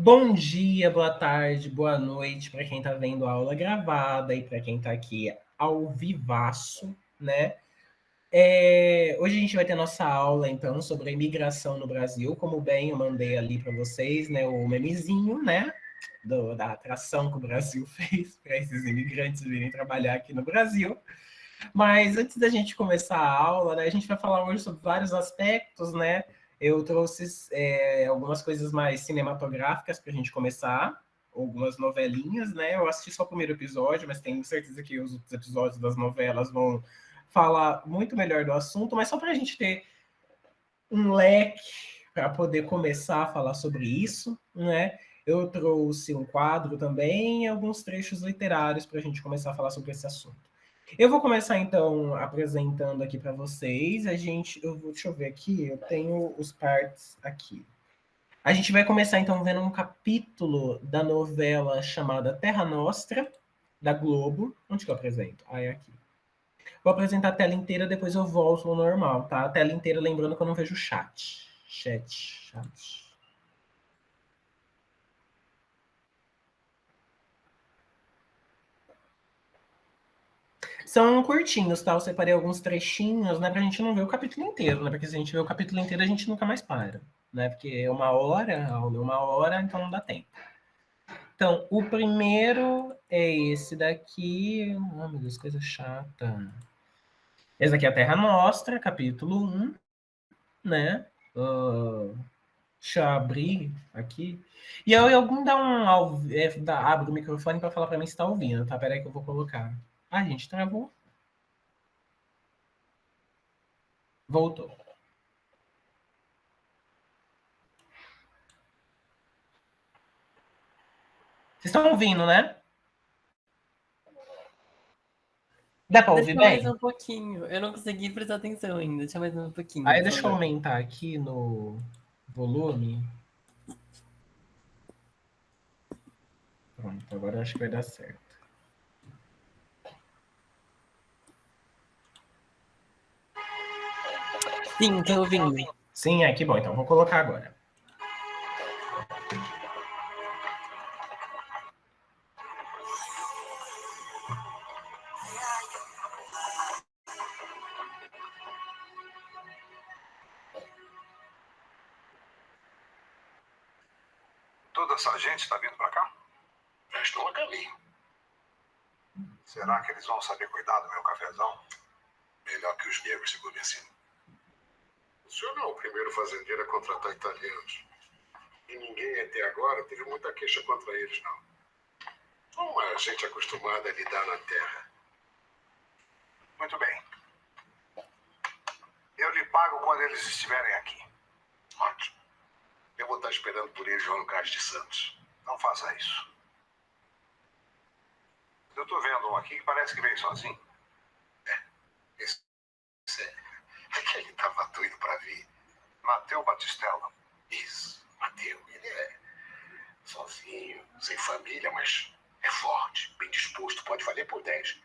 Bom dia, boa tarde, boa noite para quem está vendo a aula gravada e para quem está aqui ao vivaço, né? Hoje a gente vai ter nossa aula, então, sobre a imigração no Brasil. Como bem eu mandei ali para vocês, né, o memezinho, né, da atração que o Brasil fez para esses imigrantes virem trabalhar aqui no Brasil. Mas antes da gente começar a aula, né, a gente vai falar hoje sobre vários aspectos, né? Eu trouxe algumas coisas mais cinematográficas para a gente começar, algumas novelinhas, né? Eu assisti só o primeiro episódio, mas tenho certeza que os outros episódios das novelas vão falar muito melhor do assunto, mas só para a gente ter um leque para poder começar a falar sobre isso, né? Eu trouxe um quadro também e alguns trechos literários para a gente começar a falar sobre esse assunto. Eu vou começar, então, apresentando aqui para vocês. Deixa eu ver aqui, eu tenho os parts aqui. A gente vai começar, então, vendo um capítulo da novela chamada Terra Nostra, da Globo. Onde que eu apresento? Ah, é aqui. Vou apresentar a tela inteira, depois eu volto ao normal, tá? A tela inteira, lembrando que eu não vejo chat. Chat. São curtinhos, tá? Eu separei alguns trechinhos, né? Pra gente não ver o capítulo inteiro, né? Porque se a gente ver o capítulo inteiro, a gente nunca mais para, né? Porque é uma hora, a aula é uma hora, então não dá tempo. Então, o primeiro é esse daqui. Ah, meu Deus, coisa chata. Esse daqui é a Terra Nostra, capítulo 1, né? Deixa eu abrir aqui. E aí, alguém dá abre o microfone para falar para mim se está ouvindo, tá? Peraí que eu vou colocar. Ah, gente, travou. Voltou. Vocês estão ouvindo, né? Dá para ouvir Deixa bem? mais um pouquinho. Eu não consegui prestar atenção ainda. Deixa mais um pouquinho, Aí por deixa eu favor. aumentar aqui no volume. Pronto, agora acho que vai dar certo. Sim, tô ouvindo. Sim, que bom. Então vou colocar agora. Toda essa gente está vindo para cá? Já estou a caminho. Será que eles vão saber cuidar do meu cafezão? Melhor que os negros, segundo me ensino. O senhor não é o primeiro fazendeiro a contratar italianos. E ninguém até agora teve muita queixa contra eles, não. Uma gente acostumada a lidar na terra. Muito bem. Eu lhe pago quando eles estiverem aqui. Ótimo. Eu vou estar esperando por eles lá no Cais de Santos. Não faça isso. Eu estou vendo um aqui que parece que veio sozinho. Esse é que ele estava doido para vir. Mateu Batistella. Isso, Mateu. Ele é sozinho, sem família, mas é forte, bem disposto, pode valer por 10.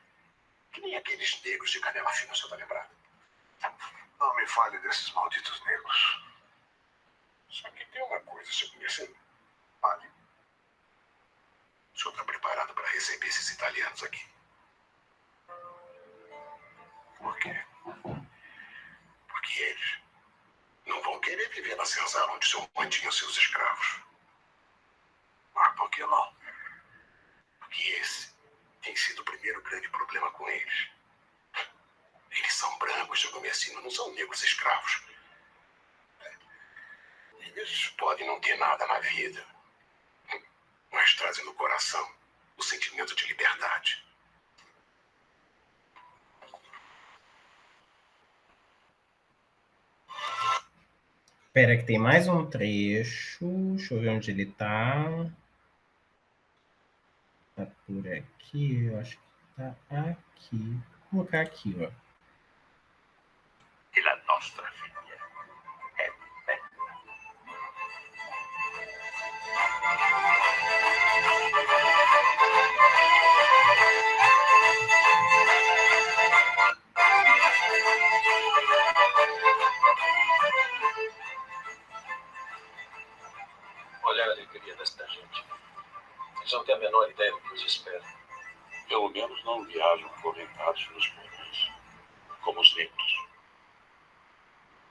Que nem aqueles negros de canela fina, você tá lembrado? Não me fale desses malditos negros. Só que tem uma coisa, se eu conhecer. Fale. O senhor está preparado para receber esses italianos aqui? Por quê? Porque eles não vão querer viver na senzala onde o senhor mantinha seus escravos. Mas por que não? Porque esse tem sido o primeiro grande problema com eles. Eles são brancos, seu Comecino, não são negros escravos. Eles podem não ter nada na vida, mas trazem no coração o sentimento de liberdade. Espera que tem mais um trecho. Deixa eu ver onde ele tá. Tá por aqui, eu acho que tá aqui. Vou colocar aqui, ó. E la nostra filha é bella. Olha a alegria desta menor ideia do que nos espera. Pelo menos não viajam acorrentados nos porões, como os ricos.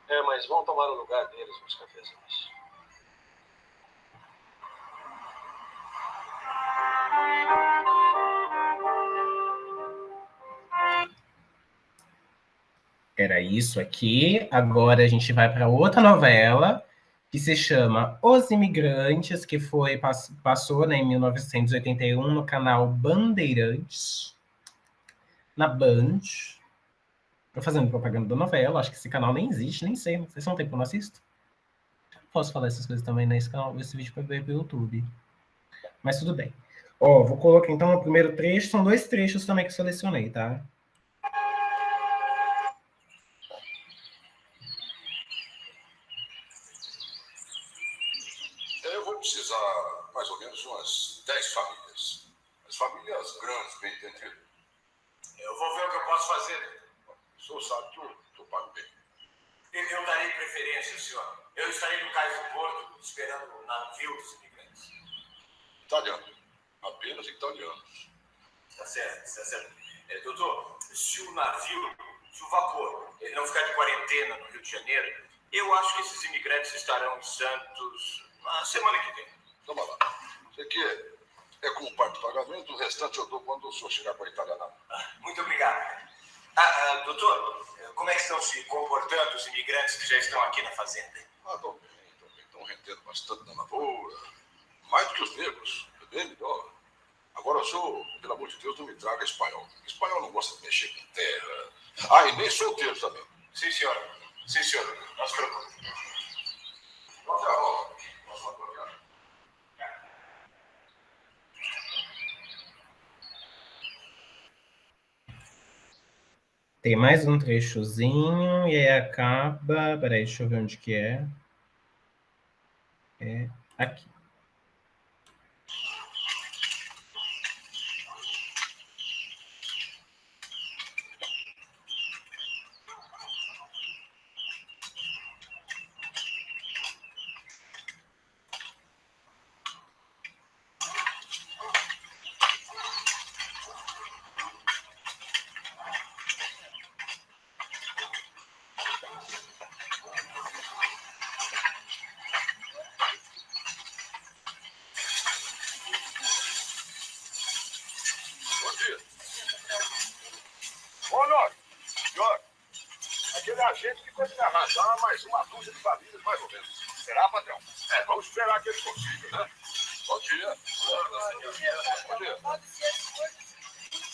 Mas vão tomar o lugar deles nos cafezais. Era isso aqui. Agora a gente vai para outra novela que se chama Os Imigrantes, que passou, né, em 1981 no canal Bandeirantes, na Band. Tô fazendo propaganda da novela, acho que esse canal nem existe, nem sei. Vocês não tem como eu não assisto? Posso falar essas coisas também nesse canal, esse vídeo para ver pelo YouTube. Mas tudo bem. Ó, vou colocar então o primeiro trecho, são 2 trechos também que eu selecionei, tá? Eu vou precisar mais ou menos umas 10 famílias. As famílias grandes, bem entendido. Eu vou ver o que eu posso fazer. O senhor sabe que eu pago bem. Eu darei preferência, senhor. Eu estarei no cais do porto, esperando o navio dos imigrantes. Italiano. Apenas italianos. Tá certo, tá certo. Doutor, se o vapor, ele não ficar de quarentena no Rio de Janeiro, eu acho que esses imigrantes estarão em Santos na semana que vem. Toma lá. Isso aqui é como parte do pagamento, o restante eu dou quando o senhor chegar para a Itália. Muito obrigado. Doutor, como é que estão se comportando os imigrantes que já estão aqui na fazenda? Estão bem. Estão rendendo bastante na lavoura. Mais do que os negros. É bem melhor. Agora, o senhor, pelo amor de Deus, não me traga espanhol. Espanhol não gosta de mexer com terra. E nem solteiro também. Sim, senhor. Sim, senhor. Não se preocupe. Vamos à roda. Tem mais um trechozinho e aí acaba... Peraí, deixa eu ver onde que é. É aqui. Gente que pode me arranjar mais uma dúzia de famílias, mais ou menos. Será, patrão? Vamos esperar que eles consigam, né? Bom dia. Bom dia.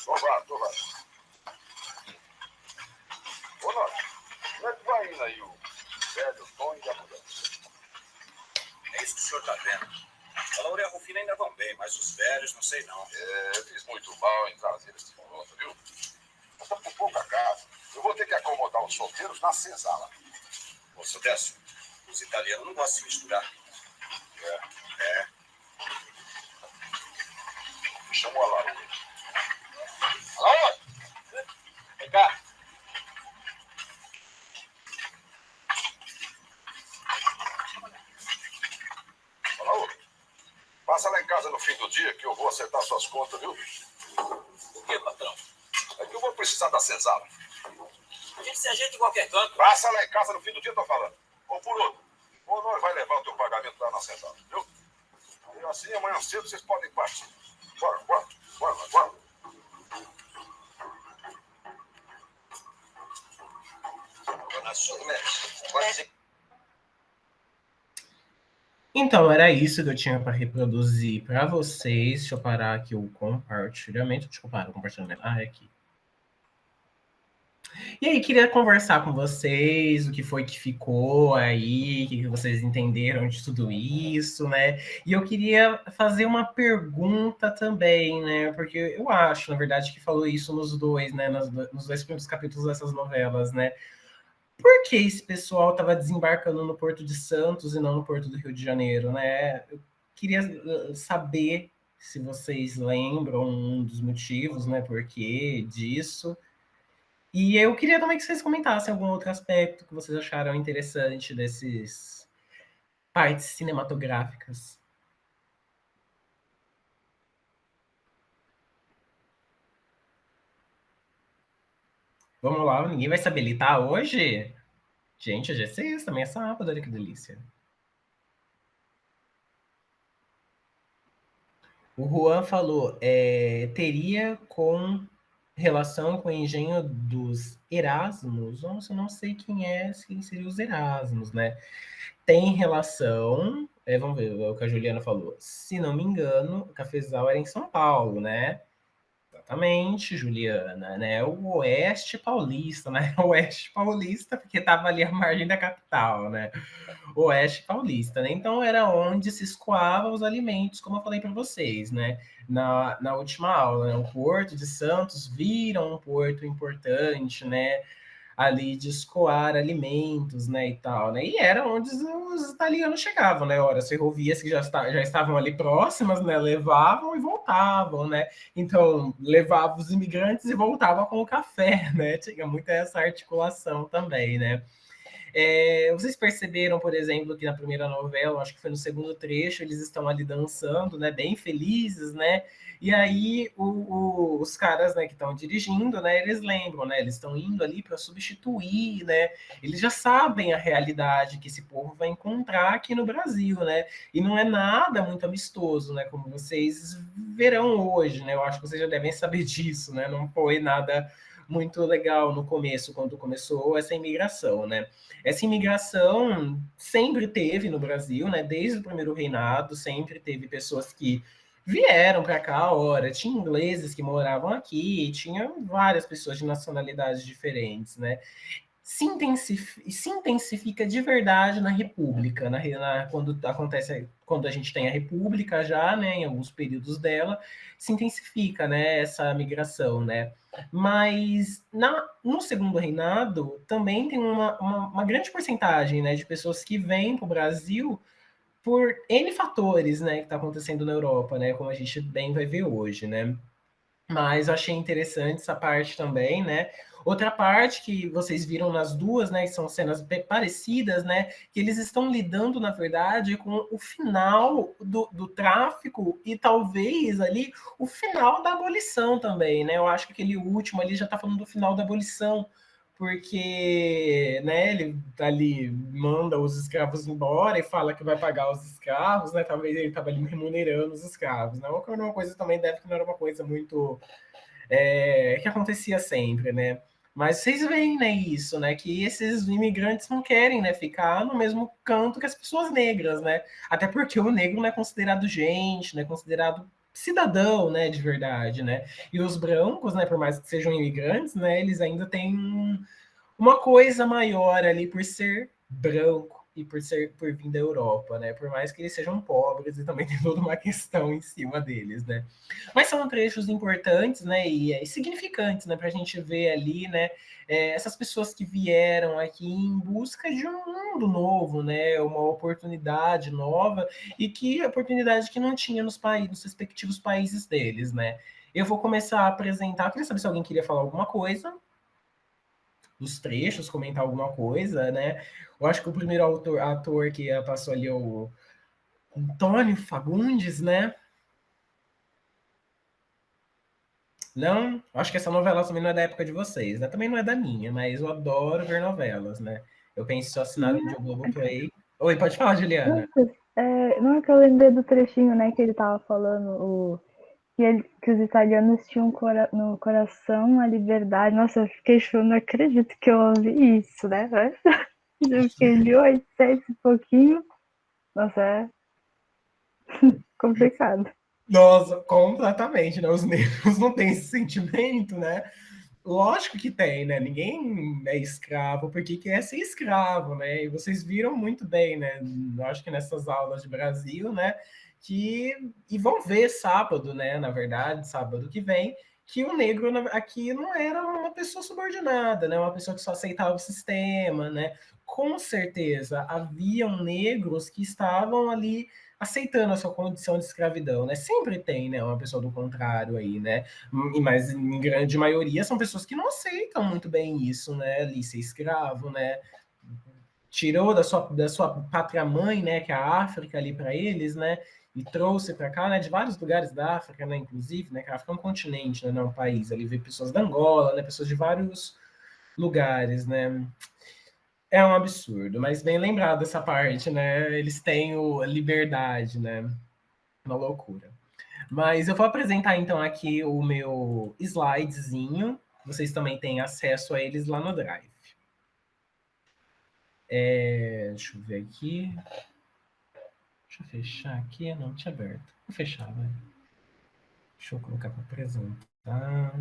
Tô lá. Ô, Nós, como é que vai indo aí o velho Tom e a mudança? É isso que o senhor tá vendo. A Laura e a Rufina ainda vão bem, mas os velhos, não sei não. Fiz muito mal em trazer eles de volta, viu? Nós estamos com pouca casa. Eu vou ter que acomodar os solteiros na senzala. Ô, seu Décio, os italianos não gostam de misturar. Me chamou a Laura. Laura! Vem cá. Laura, passa lá em casa no fim do dia que eu vou acertar suas contas, viu? O que, patrão? É que eu vou precisar da senzala. A gente se ajeita em qualquer canto. Passa lá em casa no fim do dia, tô falando. Ou por outro. Ou nós vai levar o teu pagamento lá na central, viu? E assim, amanhã cedo, vocês podem partir. Bora. Então, era isso que eu tinha para reproduzir para vocês. Deixa eu parar aqui o compartilhamento. Deixa eu parar o compartilhamento. É aqui. E aí, queria conversar com vocês, o que foi que ficou aí, o que vocês entenderam de tudo isso, né? E eu queria fazer uma pergunta também, né? Porque eu acho, na verdade, que falou isso nos dois, né? Nos 2 primeiros capítulos dessas novelas, né? Por que esse pessoal estava desembarcando no Porto de Santos e não no Porto do Rio de Janeiro, né? Eu queria saber se vocês lembram um dos motivos, né? Por que disso. E eu queria também que vocês comentassem algum outro aspecto que vocês acharam interessante desses partes cinematográficas. Vamos lá, ninguém vai se habilitar hoje? Gente, hoje é sexta, também é sábado, olha que delícia. O Juan falou, teria com relação com o engenho dos Erasmus. Nossa, eu não sei quem seria os Erasmus, né? Tem relação, vamos ver o que a Juliana falou. Se não me engano, o Cafezal era em São Paulo, né? Exatamente, Juliana, né? O Oeste Paulista, né? O Oeste Paulista, porque estava ali à margem da capital, né? O Oeste Paulista, né? Então era onde se escoavam os alimentos, como eu falei para vocês, né? Na última aula, né? O Porto de Santos vira um porto importante, né? Ali de escoar alimentos, né, e tal, né? E era onde os italianos chegavam, né? Ora, as ferrovias que já estavam ali próximas, né, levavam e voltavam, né? Então, levava os imigrantes e voltava com o café, né? Tinha muita essa articulação também, né? Vocês perceberam, por exemplo, que na primeira novela, acho que foi no segundo trecho, eles estão ali dançando, né, bem felizes, né? E aí os caras, né, que estão dirigindo, né, eles lembram, né? Eles estão indo ali para substituir, né? Eles já sabem a realidade que esse povo vai encontrar aqui no Brasil, né? E não é nada muito amistoso, né? Como vocês verão hoje, né? Eu acho que vocês já devem saber disso, né? Não foi nada muito legal no começo, quando começou essa imigração, né? Essa imigração sempre teve no Brasil, né? Desde o primeiro reinado, sempre teve pessoas que vieram para cá, ora, tinha ingleses que moravam aqui, tinha várias pessoas de nacionalidades diferentes, né? Se intensifica de verdade na República, quando acontece, quando a gente tem a República já, né, em alguns períodos dela, se intensifica, né, essa migração, né? Mas no segundo reinado também tem uma grande porcentagem, né, de pessoas que vêm para o Brasil por N fatores, né, que está acontecendo na Europa, né, como a gente bem vai ver hoje, né? Mas eu achei interessante essa parte também, né? Outra parte que vocês viram nas duas, né, que são cenas parecidas, né, que eles estão lidando, na verdade, com o final do tráfico e talvez ali o final da abolição também, né? Eu acho que aquele último ali já está falando do final da abolição, porque, né, ele ali manda os escravos embora e fala que vai pagar os escravos, né? Talvez ele estava ali remunerando os escravos, né? Uma coisa também deve que não era uma coisa muito que acontecia sempre, né? Mas vocês veem, né, isso, né, que esses imigrantes não querem, né, ficar no mesmo canto que as pessoas negras, né? Até porque o negro não é considerado gente, não é considerado cidadão, né, de verdade, né? E os brancos, né, por mais que sejam imigrantes, né, eles ainda têm uma coisa maior ali por ser branco e por vir da Europa, né? Por mais que eles sejam pobres e também tem toda uma questão em cima deles, né? Mas são trechos importantes, né? E significantes, né? Para a gente ver ali, né? Essas pessoas que vieram aqui em busca de um mundo novo, né? Uma oportunidade nova e que oportunidade que não tinha nos respectivos países deles, né? Eu vou começar a apresentar. Eu queria saber se alguém queria falar alguma coisa dos trechos, comentar alguma coisa, né? Eu acho que o primeiro ator que passou ali é o Antônio Fagundes, né? Não, acho que essa novela também não é da época de vocês, né? Também não é da minha, mas eu adoro ver novelas, né? Eu penso assinado Sim, de Globoplay. Oi, pode falar, Juliana. nossa, não é que eu lembrei do trechinho, né, que ele tava falando, que os italianos tinham no coração a liberdade. Nossa, eu fiquei chorando, não acredito que eu ouvi isso, né? Eu fiquei de 8, 7 e pouquinho. Nossa, é complicado. Nossa, completamente, né? Os negros não têm esse sentimento, né? Lógico que tem, né? Ninguém é escravo porque quer ser escravo, né? E vocês viram muito bem, né? Eu acho que nessas aulas de Brasil, né? E vão ver sábado, né? Na verdade, sábado que vem, que o negro aqui não era uma pessoa subordinada, né? Uma pessoa que só aceitava o sistema, né? Com certeza haviam negros que estavam ali aceitando a sua condição de escravidão, né? Sempre tem, né? Uma pessoa do contrário aí, né? Mas em grande maioria são pessoas que não aceitam muito bem isso, né? Ali ser escravo, né? Tirou da sua pátria mãe, né? Que é a África ali para eles, né? E trouxe para cá, né? De vários lugares da África, né? Inclusive, né? Que a África é um continente, né? Não é um país. Ali vê pessoas da Angola, né? Pessoas de vários lugares, né? É um absurdo, mas bem lembrado essa parte, né? Eles têm a liberdade, né? Uma loucura. Mas eu vou apresentar então aqui o meu slidezinho. Vocês também têm acesso a eles lá no Drive. Deixa eu ver aqui. Deixa eu fechar aqui. Não, tinha aberto. Vou fechar, vai. Deixa eu colocar para apresentar.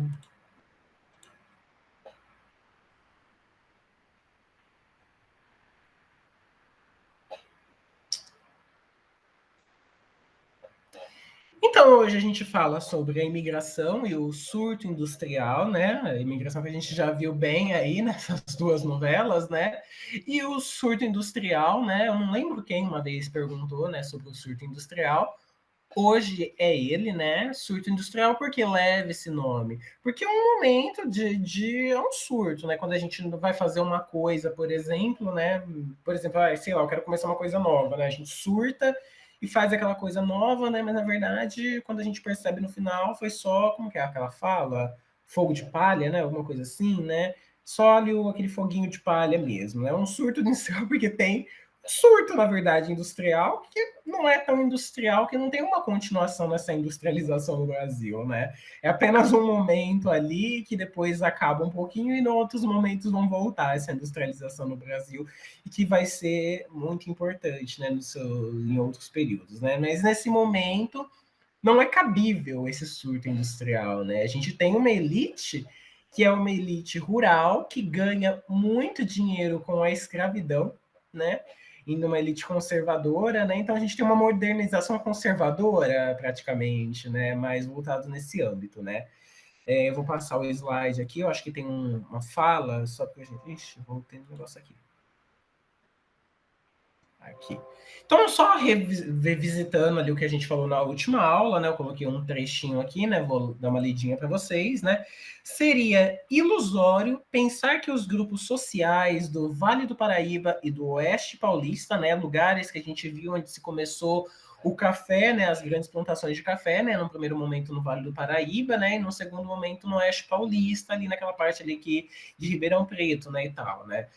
Então, hoje a gente fala sobre a imigração e o surto industrial, né? A imigração que a gente já viu bem aí nessas duas novelas, né? E o surto industrial, né? Eu não lembro quem uma vez perguntou, né, sobre o surto industrial. Hoje é ele, né? Surto industrial, porque leva esse nome? Porque é um momento é um surto, né? Quando a gente vai fazer uma coisa, por exemplo, né? Por exemplo, sei lá, eu quero começar uma coisa nova, né? A gente surta e faz aquela coisa nova, né? Mas na verdade, quando a gente percebe no final, foi só, como que é aquela fala? Fogo de palha, né? Alguma coisa assim, né? Só ali aquele foguinho de palha mesmo, né? É um surto industrial porque tem surto, na verdade, industrial, que não é tão industrial, que não tem uma continuação nessa industrialização no Brasil, né? É apenas um momento ali que depois acaba um pouquinho e em outros momentos vão voltar essa industrialização no Brasil e que vai ser muito importante, né, em outros períodos, né? Mas nesse momento não é cabível esse surto industrial, né? A gente tem uma elite que é uma elite rural que ganha muito dinheiro com a escravidão, né? Indo uma elite conservadora, né? Então a gente tem uma modernização conservadora, praticamente, né? Mais voltado nesse âmbito, né? Eu vou passar o slide aqui, eu acho que tem uma fala, só que a gente. Ixi, voltei no negócio aqui. Aqui. Então, só revisitando ali o que a gente falou na última aula, né? Eu coloquei um trechinho aqui, né? Vou dar uma lidinha para vocês, né? Seria ilusório pensar que os grupos sociais do Vale do Paraíba e do Oeste Paulista, né? Lugares que a gente viu onde se começou o café, né? As grandes plantações de café, né? No primeiro momento no Vale do Paraíba, né? E no segundo momento no Oeste Paulista, ali naquela parte ali de Ribeirão Preto, né? E tal, né?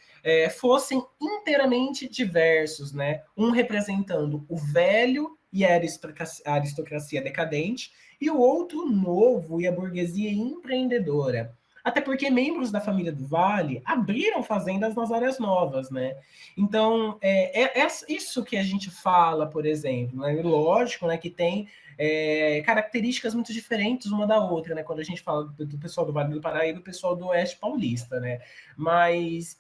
Fossem inteiramente diversos, né? Um representando o velho e a aristocracia decadente, e o outro novo e a burguesia empreendedora. Até porque membros da família do Vale abriram fazendas nas áreas novas, né? Então, é isso que a gente fala, por exemplo, né? Lógico, né, que tem características muito diferentes uma da outra, né? Quando a gente fala do pessoal do Vale do Paraíba e do pessoal do Oeste Paulista, né? Mas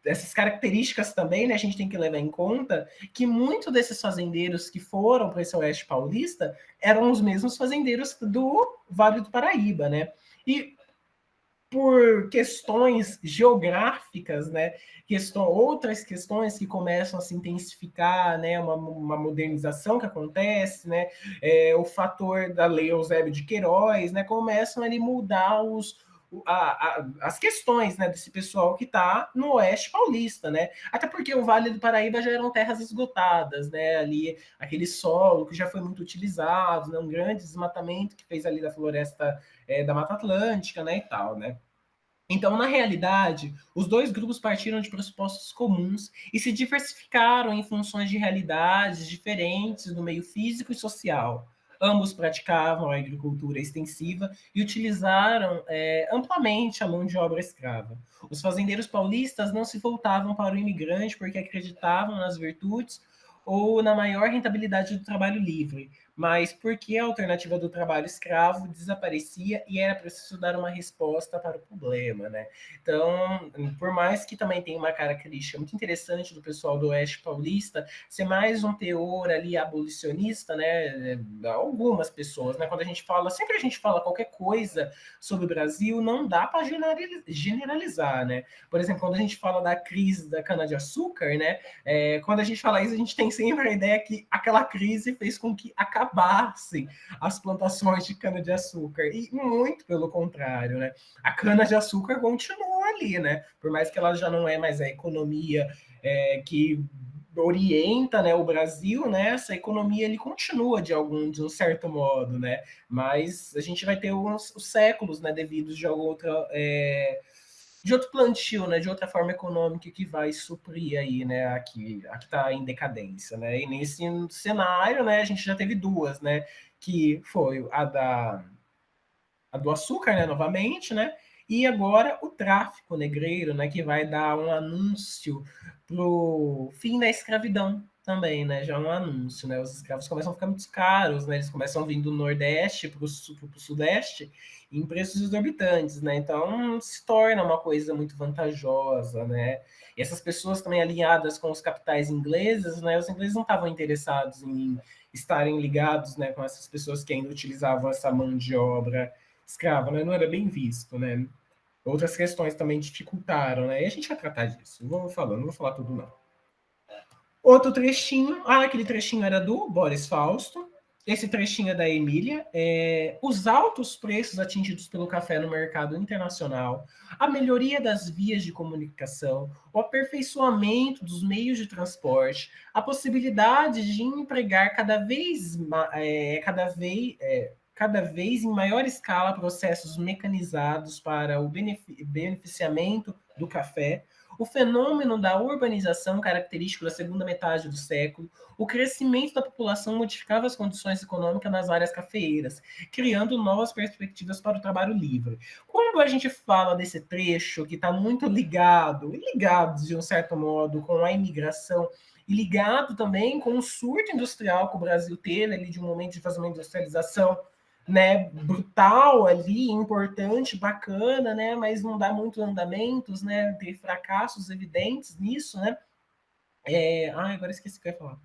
essas características também, né, a gente tem que levar em conta que muitos desses fazendeiros que foram para esse Oeste Paulista eram os mesmos fazendeiros do Vale do Paraíba, né? E por questões geográficas, né, outras questões que começam a se intensificar, né, uma modernização que acontece, né, o fator da Lei Eusébio de Queiroz, né, começam a mudar as questões, né, desse pessoal que está no Oeste Paulista, né? Até porque o Vale do Paraíba já eram terras esgotadas, né? Ali, aquele solo que já foi muito utilizado, né? Um grande desmatamento que fez ali da floresta da Mata Atlântica, né? E tal, né? Então, na realidade, os dois grupos partiram de pressupostos comuns e se diversificaram em funções de realidades diferentes no meio físico e social. Ambos praticavam a agricultura extensiva e utilizaram amplamente a mão de obra escrava. Os fazendeiros paulistas não se voltavam para o imigrante porque acreditavam nas virtudes ou na maior rentabilidade do trabalho livre, mas porque a alternativa do trabalho escravo desaparecia e era preciso dar uma resposta para o problema, né? Então, por mais que também tenha uma característica muito interessante do pessoal do Oeste Paulista, ser mais um teor ali abolicionista, né? Algumas pessoas, né? Quando sempre a gente fala qualquer coisa sobre o Brasil, não dá para generalizar, né? Por exemplo, quando a gente fala da crise da cana-de-açúcar, né? Quando a gente fala isso, a gente tem sempre a ideia que aquela crise fez com que acabassem as plantações de cana-de-açúcar. E muito pelo contrário, né? A cana-de-açúcar continua ali, né? Por mais que ela já não é mais a economia que orienta, né, o Brasil, né? Essa economia ele continua de um certo modo, né? Mas a gente vai ter os séculos, né, devidos de alguma outra outro plantio, né, de outra forma econômica que vai suprir aí, né, a que está em decadência, né? E nesse cenário, né, a gente já teve duas, né, que foi a do açúcar, né, novamente, né? E agora o tráfico negreiro, né, que vai dar um anúncio pro fim da escravidão também, né? Já é um anúncio, né? Os escravos começam a ficar muito caros, né? Eles começam a vir do Nordeste para o Sudeste em preços exorbitantes, né? Então se torna uma coisa muito vantajosa, né? E essas pessoas também alinhadas com os capitais ingleses, né? Os ingleses não estavam interessados em estarem ligados, né, com essas pessoas que ainda utilizavam essa mão de obra escrava, né? Não era bem visto, né? Outras questões também dificultaram, né? E a gente vai tratar disso. Não vou falar tudo, não. Outro trechinho. Aquele trechinho era do Boris Fausto. Esse trechinho é da Emília. Os altos preços atingidos pelo café no mercado internacional, a melhoria das vias de comunicação, o aperfeiçoamento dos meios de transporte, a possibilidade de empregar cada vez em maior escala processos mecanizados para o beneficiamento do café, o fenômeno da urbanização característico da segunda metade do século, o crescimento da população modificava as condições econômicas nas áreas cafeeiras, criando novas perspectivas para o trabalho livre. Quando a gente fala desse trecho que está muito ligado de um certo modo com a imigração, e ligado também com o surto industrial que o Brasil teve ali de um momento de fazer uma industrialização, né, brutal ali, importante, bacana, né, mas não dá muito andamentos, né, tem fracassos evidentes nisso, né. Agora esqueci o que eu ia falar.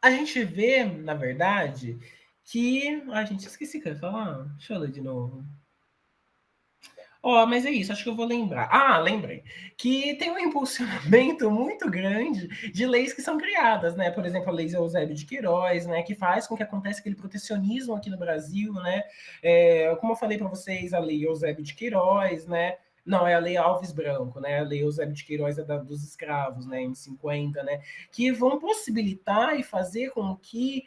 A gente vê, na verdade, que... gente, esqueci o que eu ia falar. Deixa eu ler de novo. Mas é isso, acho que eu vou lembrar. Lembrei. Que tem um impulsionamento muito grande de leis que são criadas, né? Por exemplo, a Lei Eusébio de Queiroz, né? Que faz com que aconteça aquele protecionismo aqui no Brasil, né? Como eu falei para vocês, a Lei Eusébio de Queiroz, né? Não, é a Lei Alves Branco, né? A Lei Eusébio de Queiroz é dos escravos, né? Em 50, né? Que vão possibilitar e fazer com que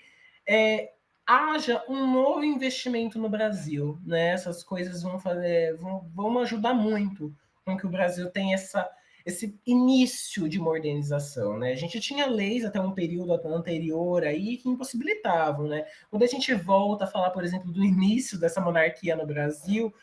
haja um novo investimento no Brasil, né? Essas coisas vão ajudar muito com que o Brasil tenha esse início de modernização, né? A gente tinha leis até um período anterior aí que impossibilitavam, né? Quando a gente volta a falar, por exemplo, do início dessa monarquia no Brasil,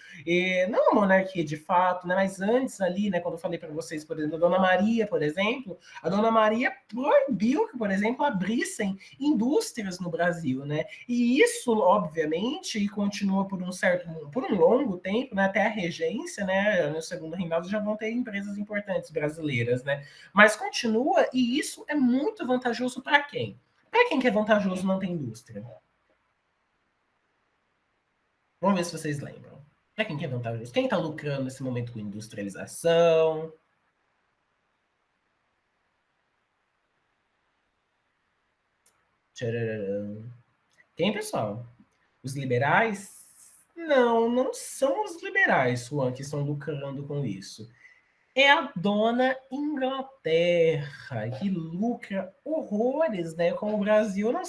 não a monarquia de fato, né? Mas antes ali, né? Quando eu falei para vocês, por exemplo, a Dona Maria, por exemplo, a Dona Maria proibiu que, por exemplo, abrissem indústrias no Brasil, né? E isso, obviamente, e continua por um longo tempo, né? Até a regência, né? No segundo reinado já vão ter empresas importantes brasileiras, né? Mas continua, e isso é muito vantajoso para quem? Para quem que é vantajoso não ter indústria? Vamos ver se vocês lembram. Para quem que é vantajoso? Quem está lucrando nesse momento com industrialização? Tcharam. Quem, pessoal? Os liberais? Não são os liberais, Juan, que estão lucrando com isso. É a dona Inglaterra, que lucra horrores, né, com o Brasil não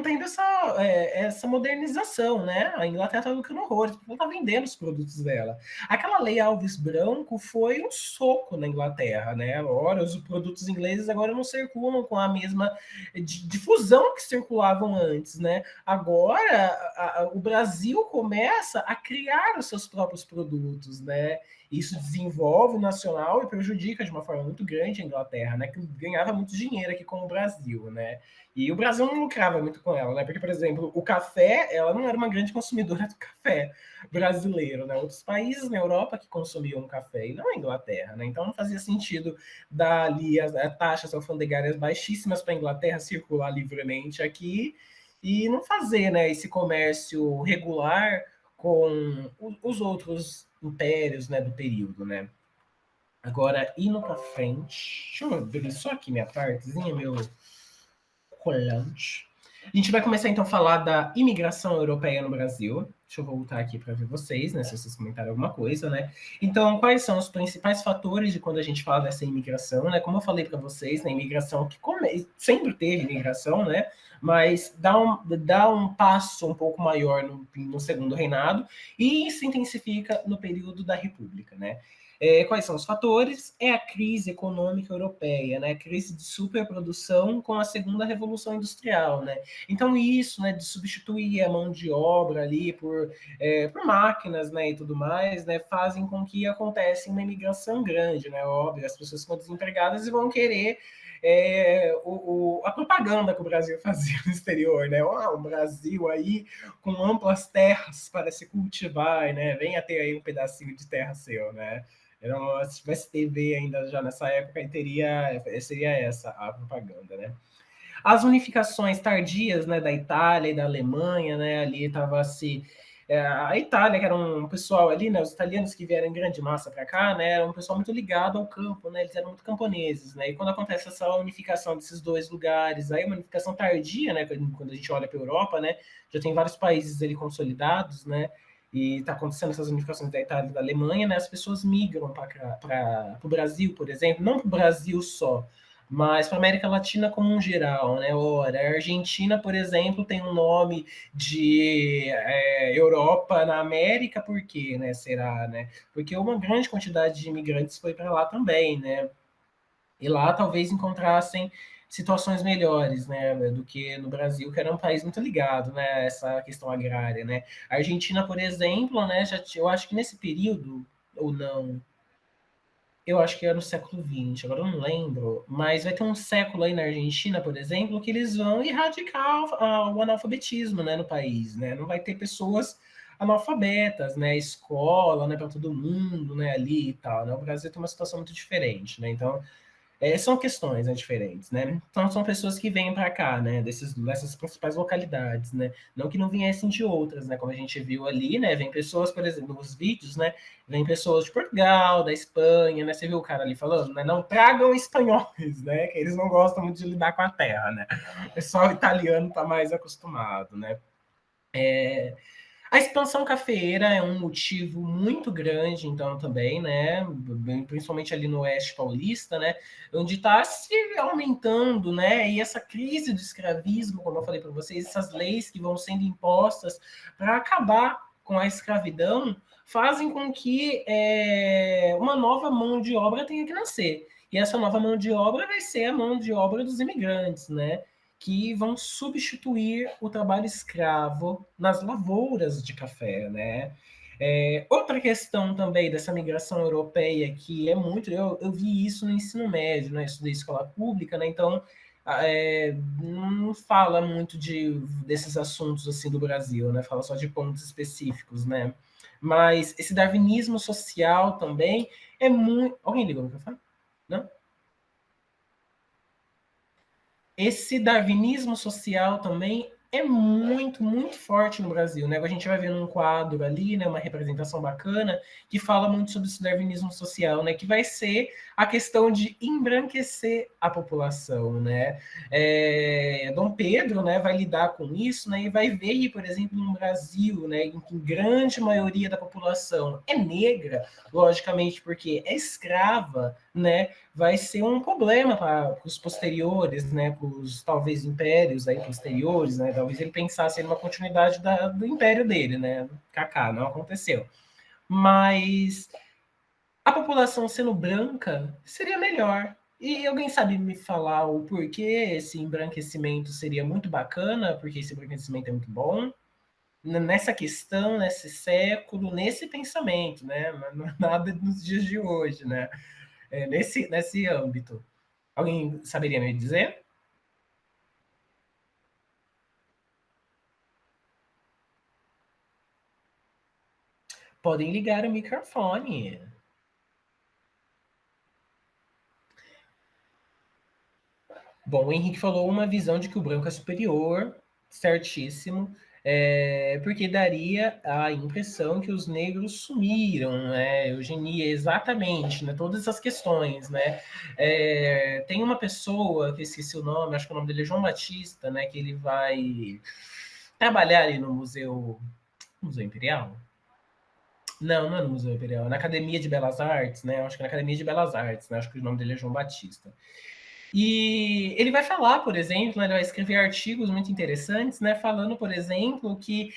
tendo essa modernização, né? A Inglaterra está lucrando horrores, porque ela está vendendo os produtos dela. Aquela lei Alves Branco foi um soco na Inglaterra, né? Agora, os produtos ingleses agora não circulam com a mesma difusão que circulavam antes, né? Agora, o Brasil começa a criar os seus próprios produtos, né? Isso desenvolve o nacional e prejudica de uma forma muito grande a Inglaterra, né? Que ganhava muito dinheiro aqui com o Brasil, né? E o Brasil não lucrava muito com ela, né? Porque, por exemplo, o café, ela não era uma grande consumidora do café brasileiro, né? Outros países na Europa que consumiam café, e não a Inglaterra, né? Então não fazia sentido dar ali as taxas alfandegárias baixíssimas para a Inglaterra circular livremente aqui e não fazer, né, esse comércio regular com os outros impérios, né, do período, né? Agora, indo para frente, deixa eu abrir só aqui minha partezinha, meu colante. A gente vai começar então a falar da imigração europeia no Brasil. Deixa eu voltar aqui para ver vocês, né? Se vocês comentaram alguma coisa, né? Então, quais são os principais fatores de quando a gente fala dessa imigração, né? Como eu falei para vocês, né? Imigração que sempre teve imigração, né? Mas dá um passo um pouco maior no segundo reinado e se intensifica no período da República, né? Quais são os fatores? É a crise econômica europeia, né? A crise de superprodução com a segunda revolução industrial, né? Então isso, né, de substituir a mão de obra ali por máquinas, né, e tudo mais, né, fazem com que aconteça uma imigração grande, né? Óbvio, as pessoas ficam desempregadas e vão querer a propaganda que o Brasil fazia no exterior, né? O Brasil aí com amplas terras para se cultivar, né? Venha ter aí um pedacinho de terra seu, né? Se tivesse TV ainda já nessa época, seria essa a propaganda, né? As unificações tardias, né, da Itália e da Alemanha, né, ali estava a Itália, que era um pessoal ali, né, os italianos que vieram em grande massa para cá, né, era um pessoal muito ligado ao campo, né, eles eram muito camponeses, né, e quando acontece essa unificação desses dois lugares, aí uma unificação tardia, né, quando a gente olha para a Europa, né, já tem vários países ali consolidados, né, e está acontecendo essas unificações da Itália e da Alemanha, né, as pessoas migram para o Brasil, por exemplo, não para o Brasil só, mas para a América Latina como um geral, né? Ora, a Argentina, por exemplo, tem um nome de Europa na América, por quê, né? Será, né? Porque uma grande quantidade de imigrantes foi para lá também, né? E lá talvez encontrassem situações melhores, né, do que no Brasil, que era um país muito ligado, né, a essa questão agrária, né. A Argentina, por exemplo, né, eu acho que nesse período, ou não, eu acho que é no século XX, agora eu não lembro, mas vai ter um século aí na Argentina, por exemplo, que eles vão erradicar o analfabetismo, né, no país, né? Não vai ter pessoas analfabetas, né, escola, né, para todo mundo, né, ali e tal, né? O Brasil tem uma situação muito diferente, né? Então, são questões, né, diferentes, né? Então, são pessoas que vêm para cá, né, dessas principais localidades, né? Não que não viessem de outras, né? Como a gente viu ali, né? Vem pessoas, por exemplo, nos vídeos, né? Vem pessoas de Portugal, da Espanha, né? Você viu o cara ali falando, né? Não tragam espanhóis, né? Que eles não gostam muito de lidar com a terra, né? O pessoal italiano está mais acostumado, né? A expansão cafeeira é um motivo muito grande, então, também, né? Principalmente ali no Oeste Paulista, né? Onde está se aumentando, né? E essa crise do escravismo, como eu falei para vocês, essas leis que vão sendo impostas para acabar com a escravidão, fazem com que uma nova mão de obra tenha que nascer. E essa nova mão de obra vai ser a mão de obra dos imigrantes, né? Que vão substituir o trabalho escravo nas lavouras de café, né? Outra questão também dessa migração europeia que é muito, eu vi isso no ensino médio, né? Estudei escola pública, né? Então não fala muito desses assuntos assim do Brasil, né? Fala só de pontos específicos, né? Mas esse darwinismo social também é muito. Alguém ligou o microfone? Não? Esse darwinismo social também é muito, muito forte no Brasil, né? A gente vai vendo um quadro ali, né, uma representação bacana, que fala muito sobre esse darwinismo social, né? Que vai ser a questão de embranquecer a população, né? Dom Pedro, né, vai lidar com isso, né? E vai ver, por exemplo, no Brasil, né, em que grande maioria da população é negra, logicamente, porque é escrava, né? Vai ser um problema para os posteriores, né, para os talvez impérios aí posteriores, né, talvez ele pensasse em uma continuidade do império dele, né, Kaká, não aconteceu. Mas a população sendo branca seria melhor. E alguém sabe me falar o porquê esse embranquecimento seria muito bacana, porque esse embranquecimento é muito bom? Nessa questão, nesse século, nesse pensamento, né? Nada nos dias de hoje, né? Nesse âmbito. Alguém saberia me dizer? Podem ligar o microfone. Bom, o Henrique falou uma visão de que o branco é superior, certíssimo, porque daria a impressão que os negros sumiram, né? Eugenia, exatamente, né? Todas essas questões, né? Tem uma pessoa, que eu esqueci o nome, acho que o nome dele é João Batista, né? Que ele vai trabalhar ali no Museu Museu Imperial? Não, não é no Museu Imperial, é na Academia de Belas Artes, né? Eu acho que é na Academia de Belas Artes, né? Acho que o nome dele é João Batista. E ele vai falar, por exemplo, né, ele vai escrever artigos muito interessantes, né, falando, por exemplo, que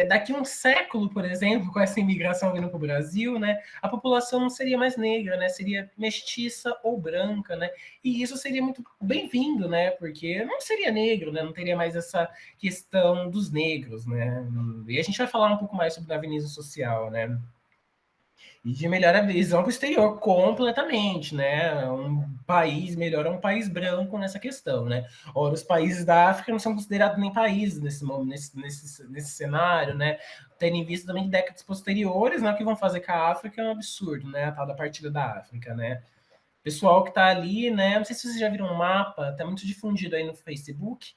daqui a um século, por exemplo, com essa imigração vindo para o Brasil, né, a população não seria mais negra, né, seria mestiça ou branca, né, e isso seria muito bem-vindo, né, porque não seria negro, né, não teria mais essa questão dos negros, né, e a gente vai falar um pouco mais sobre darwinismo social, né. E de melhor a visão para o exterior, completamente, né? Um país melhor é um país branco nessa questão, né? Ora, os países da África não são considerados nem países nesse cenário, né? Tendo em vista também décadas posteriores, né? O que vão fazer com a África é um absurdo, né? A tal da partilha da África, né? Pessoal que está ali, né? Não sei se vocês já viram um mapa, está muito difundido aí no Facebook,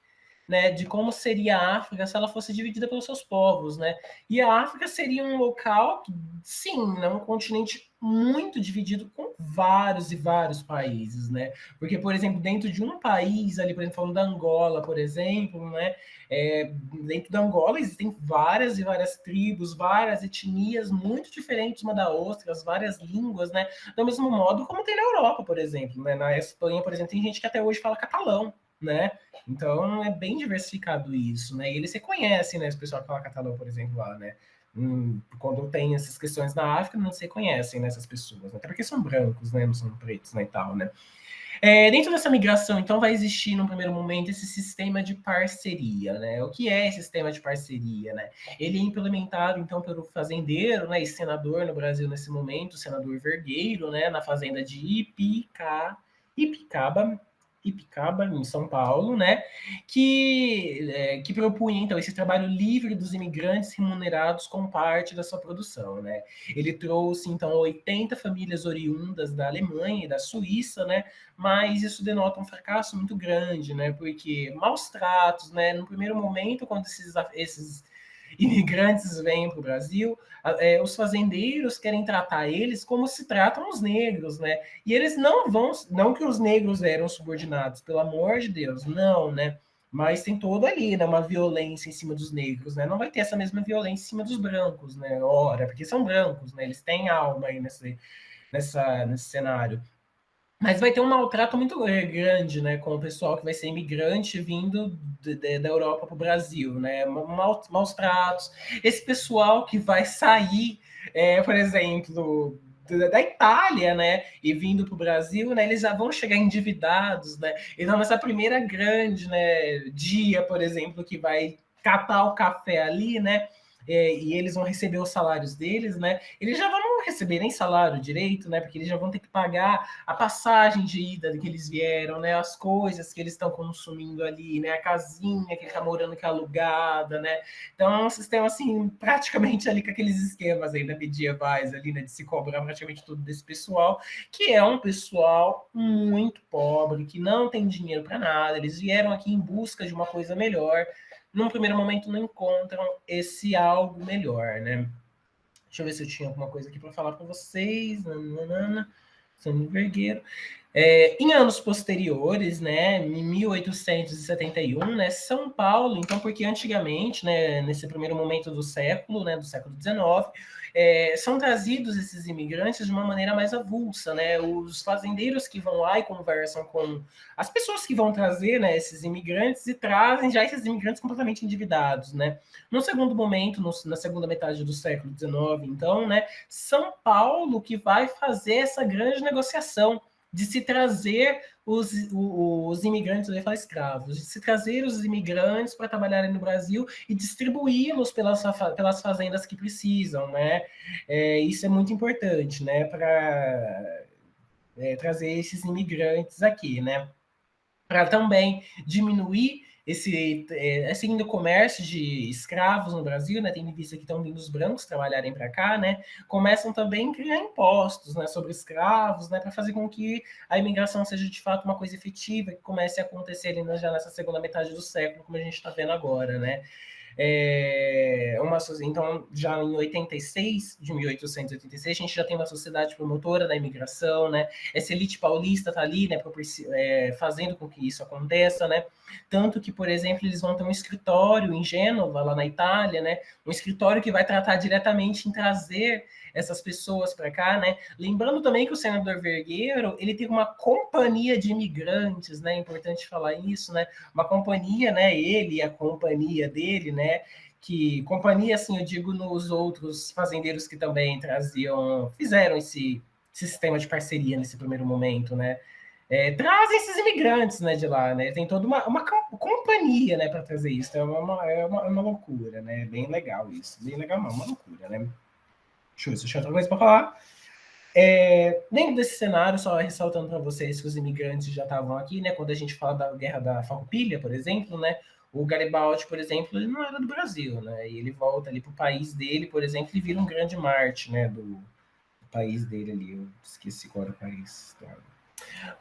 né? De como seria a África se ela fosse dividida pelos seus povos, né? E a África seria um local, sim, né, um continente muito dividido com vários e vários países, né? Porque, por exemplo, dentro de um país, ali, por exemplo, falando da Angola, por exemplo, né? Dentro da Angola existem várias e várias tribos, várias etnias muito diferentes uma da outra, as várias línguas, né? Do mesmo modo como tem na Europa, por exemplo, né? Na Espanha, por exemplo, tem gente que até hoje fala catalão, né? Então é bem diversificado isso, né? E eles se conhecem, né? Os pessoal que fala catalão, por exemplo, lá, né? Quando tem essas questões na África, não se conhecem nessas pessoas, né? Até porque são brancos, né? Não são pretos, né? E tal, né? Dentro dessa migração, então, vai existir, no primeiro momento, esse sistema de parceria, né? O que é esse sistema de parceria, né? Ele é implementado, então, pelo fazendeiro, né, e senador no Brasil nesse momento, o senador Vergueiro, né, na fazenda de Ipicaba, em São Paulo, né, que propunha, então, esse trabalho livre dos imigrantes remunerados com parte da sua produção, né. Ele trouxe, então, 80 famílias oriundas da Alemanha e da Suíça, né, mas isso denota um fracasso muito grande, né, porque maus tratos, né, no primeiro momento, quando esses imigrantes vêm para o Brasil, os fazendeiros querem tratar eles como se tratam os negros, né? E eles não vão, não que os negros eram subordinados, pelo amor de Deus, não, né? Mas tem todo ali, né, uma violência em cima dos negros, né? Não vai ter essa mesma violência em cima dos brancos, né? Ora, porque são brancos, né? Eles têm alma aí nesse cenário. Mas vai ter um maltrato muito grande, né, com o pessoal que vai ser imigrante vindo da Europa para o Brasil, né? Maus tratos. Esse pessoal que vai sair, por exemplo, da Itália, né, e vindo para o Brasil, né, eles já vão chegar endividados, né? Então, nessa primeira grande, né, dia, por exemplo, que vai catar o café ali, né? E eles vão receber os salários deles, né? Eles já vão receber nem salário direito, né? Porque eles já vão ter que pagar a passagem de ida que eles vieram, né? As coisas que eles estão consumindo ali, né? A casinha que ele está morando que é alugada, né? Então é um sistema assim, praticamente ali com aqueles esquemas ainda medievais ali, né? De se cobrar praticamente tudo desse pessoal, que é um pessoal muito pobre, que não tem dinheiro para nada. Eles vieram aqui em busca de uma coisa melhor. Num primeiro momento não encontram esse algo melhor, né? Deixa eu ver se eu tinha alguma coisa aqui para falar para vocês. Sandro Vergueiro. Em anos posteriores, né, em 1871, né, São Paulo, então, porque antigamente, né, nesse primeiro momento do século XIX, são trazidos esses imigrantes de uma maneira mais avulsa, né, os fazendeiros que vão lá e conversam com as pessoas que vão trazer, né, esses imigrantes e trazem já esses imigrantes completamente endividados, né. No segundo momento, na segunda metade do século XIX, então, né, São Paulo que vai fazer essa grande negociação de se trazer os imigrantes, eu ia falar escravos, de se trazer os imigrantes para trabalharem no Brasil e distribuí-los pelas fazendas que precisam, né? Isso é muito importante, né? Para trazer esses imigrantes aqui, né? Para também diminuir esse ainda comércio de escravos no Brasil, né, tendo em vista que estão vindo os brancos trabalharem para cá, né, começam também a criar impostos, né, sobre escravos, né, para fazer com que a imigração seja de fato uma coisa efetiva, que comece a acontecer ali já nessa segunda metade do século, como a gente está vendo agora, né. Então, já em 86, de 1886, a gente já tem uma sociedade promotora da imigração, né? Essa elite paulista está ali, né, fazendo com que isso aconteça, né? Tanto que, por exemplo, eles vão ter um escritório em Gênova, lá na Itália, né? Um escritório que vai tratar diretamente em trazer essas pessoas para cá, né? Lembrando também que o senador Vergueiro, ele tem uma companhia de imigrantes, né? É importante falar isso, né? Uma companhia, né? Ele e a companhia dele, né? Que companhia, assim, eu digo nos outros fazendeiros que também fizeram esse sistema de parceria nesse primeiro momento, né? Trazem esses imigrantes, né, de lá, né? Tem toda uma companhia, né, para trazer isso. Então, é uma loucura, né? Bem legal isso. Bem legal, não, uma loucura, né? Deixa eu outra coisa para falar. Dentro desse cenário, só ressaltando para vocês que os imigrantes já estavam aqui, né? Quando a gente fala da Guerra da Farroupilha, por exemplo, né? O Garibaldi, por exemplo, ele não era do Brasil, né? E ele volta ali para o país dele, por exemplo, e vira um grande Marte, né? Do país dele ali. Eu esqueci qual era o país.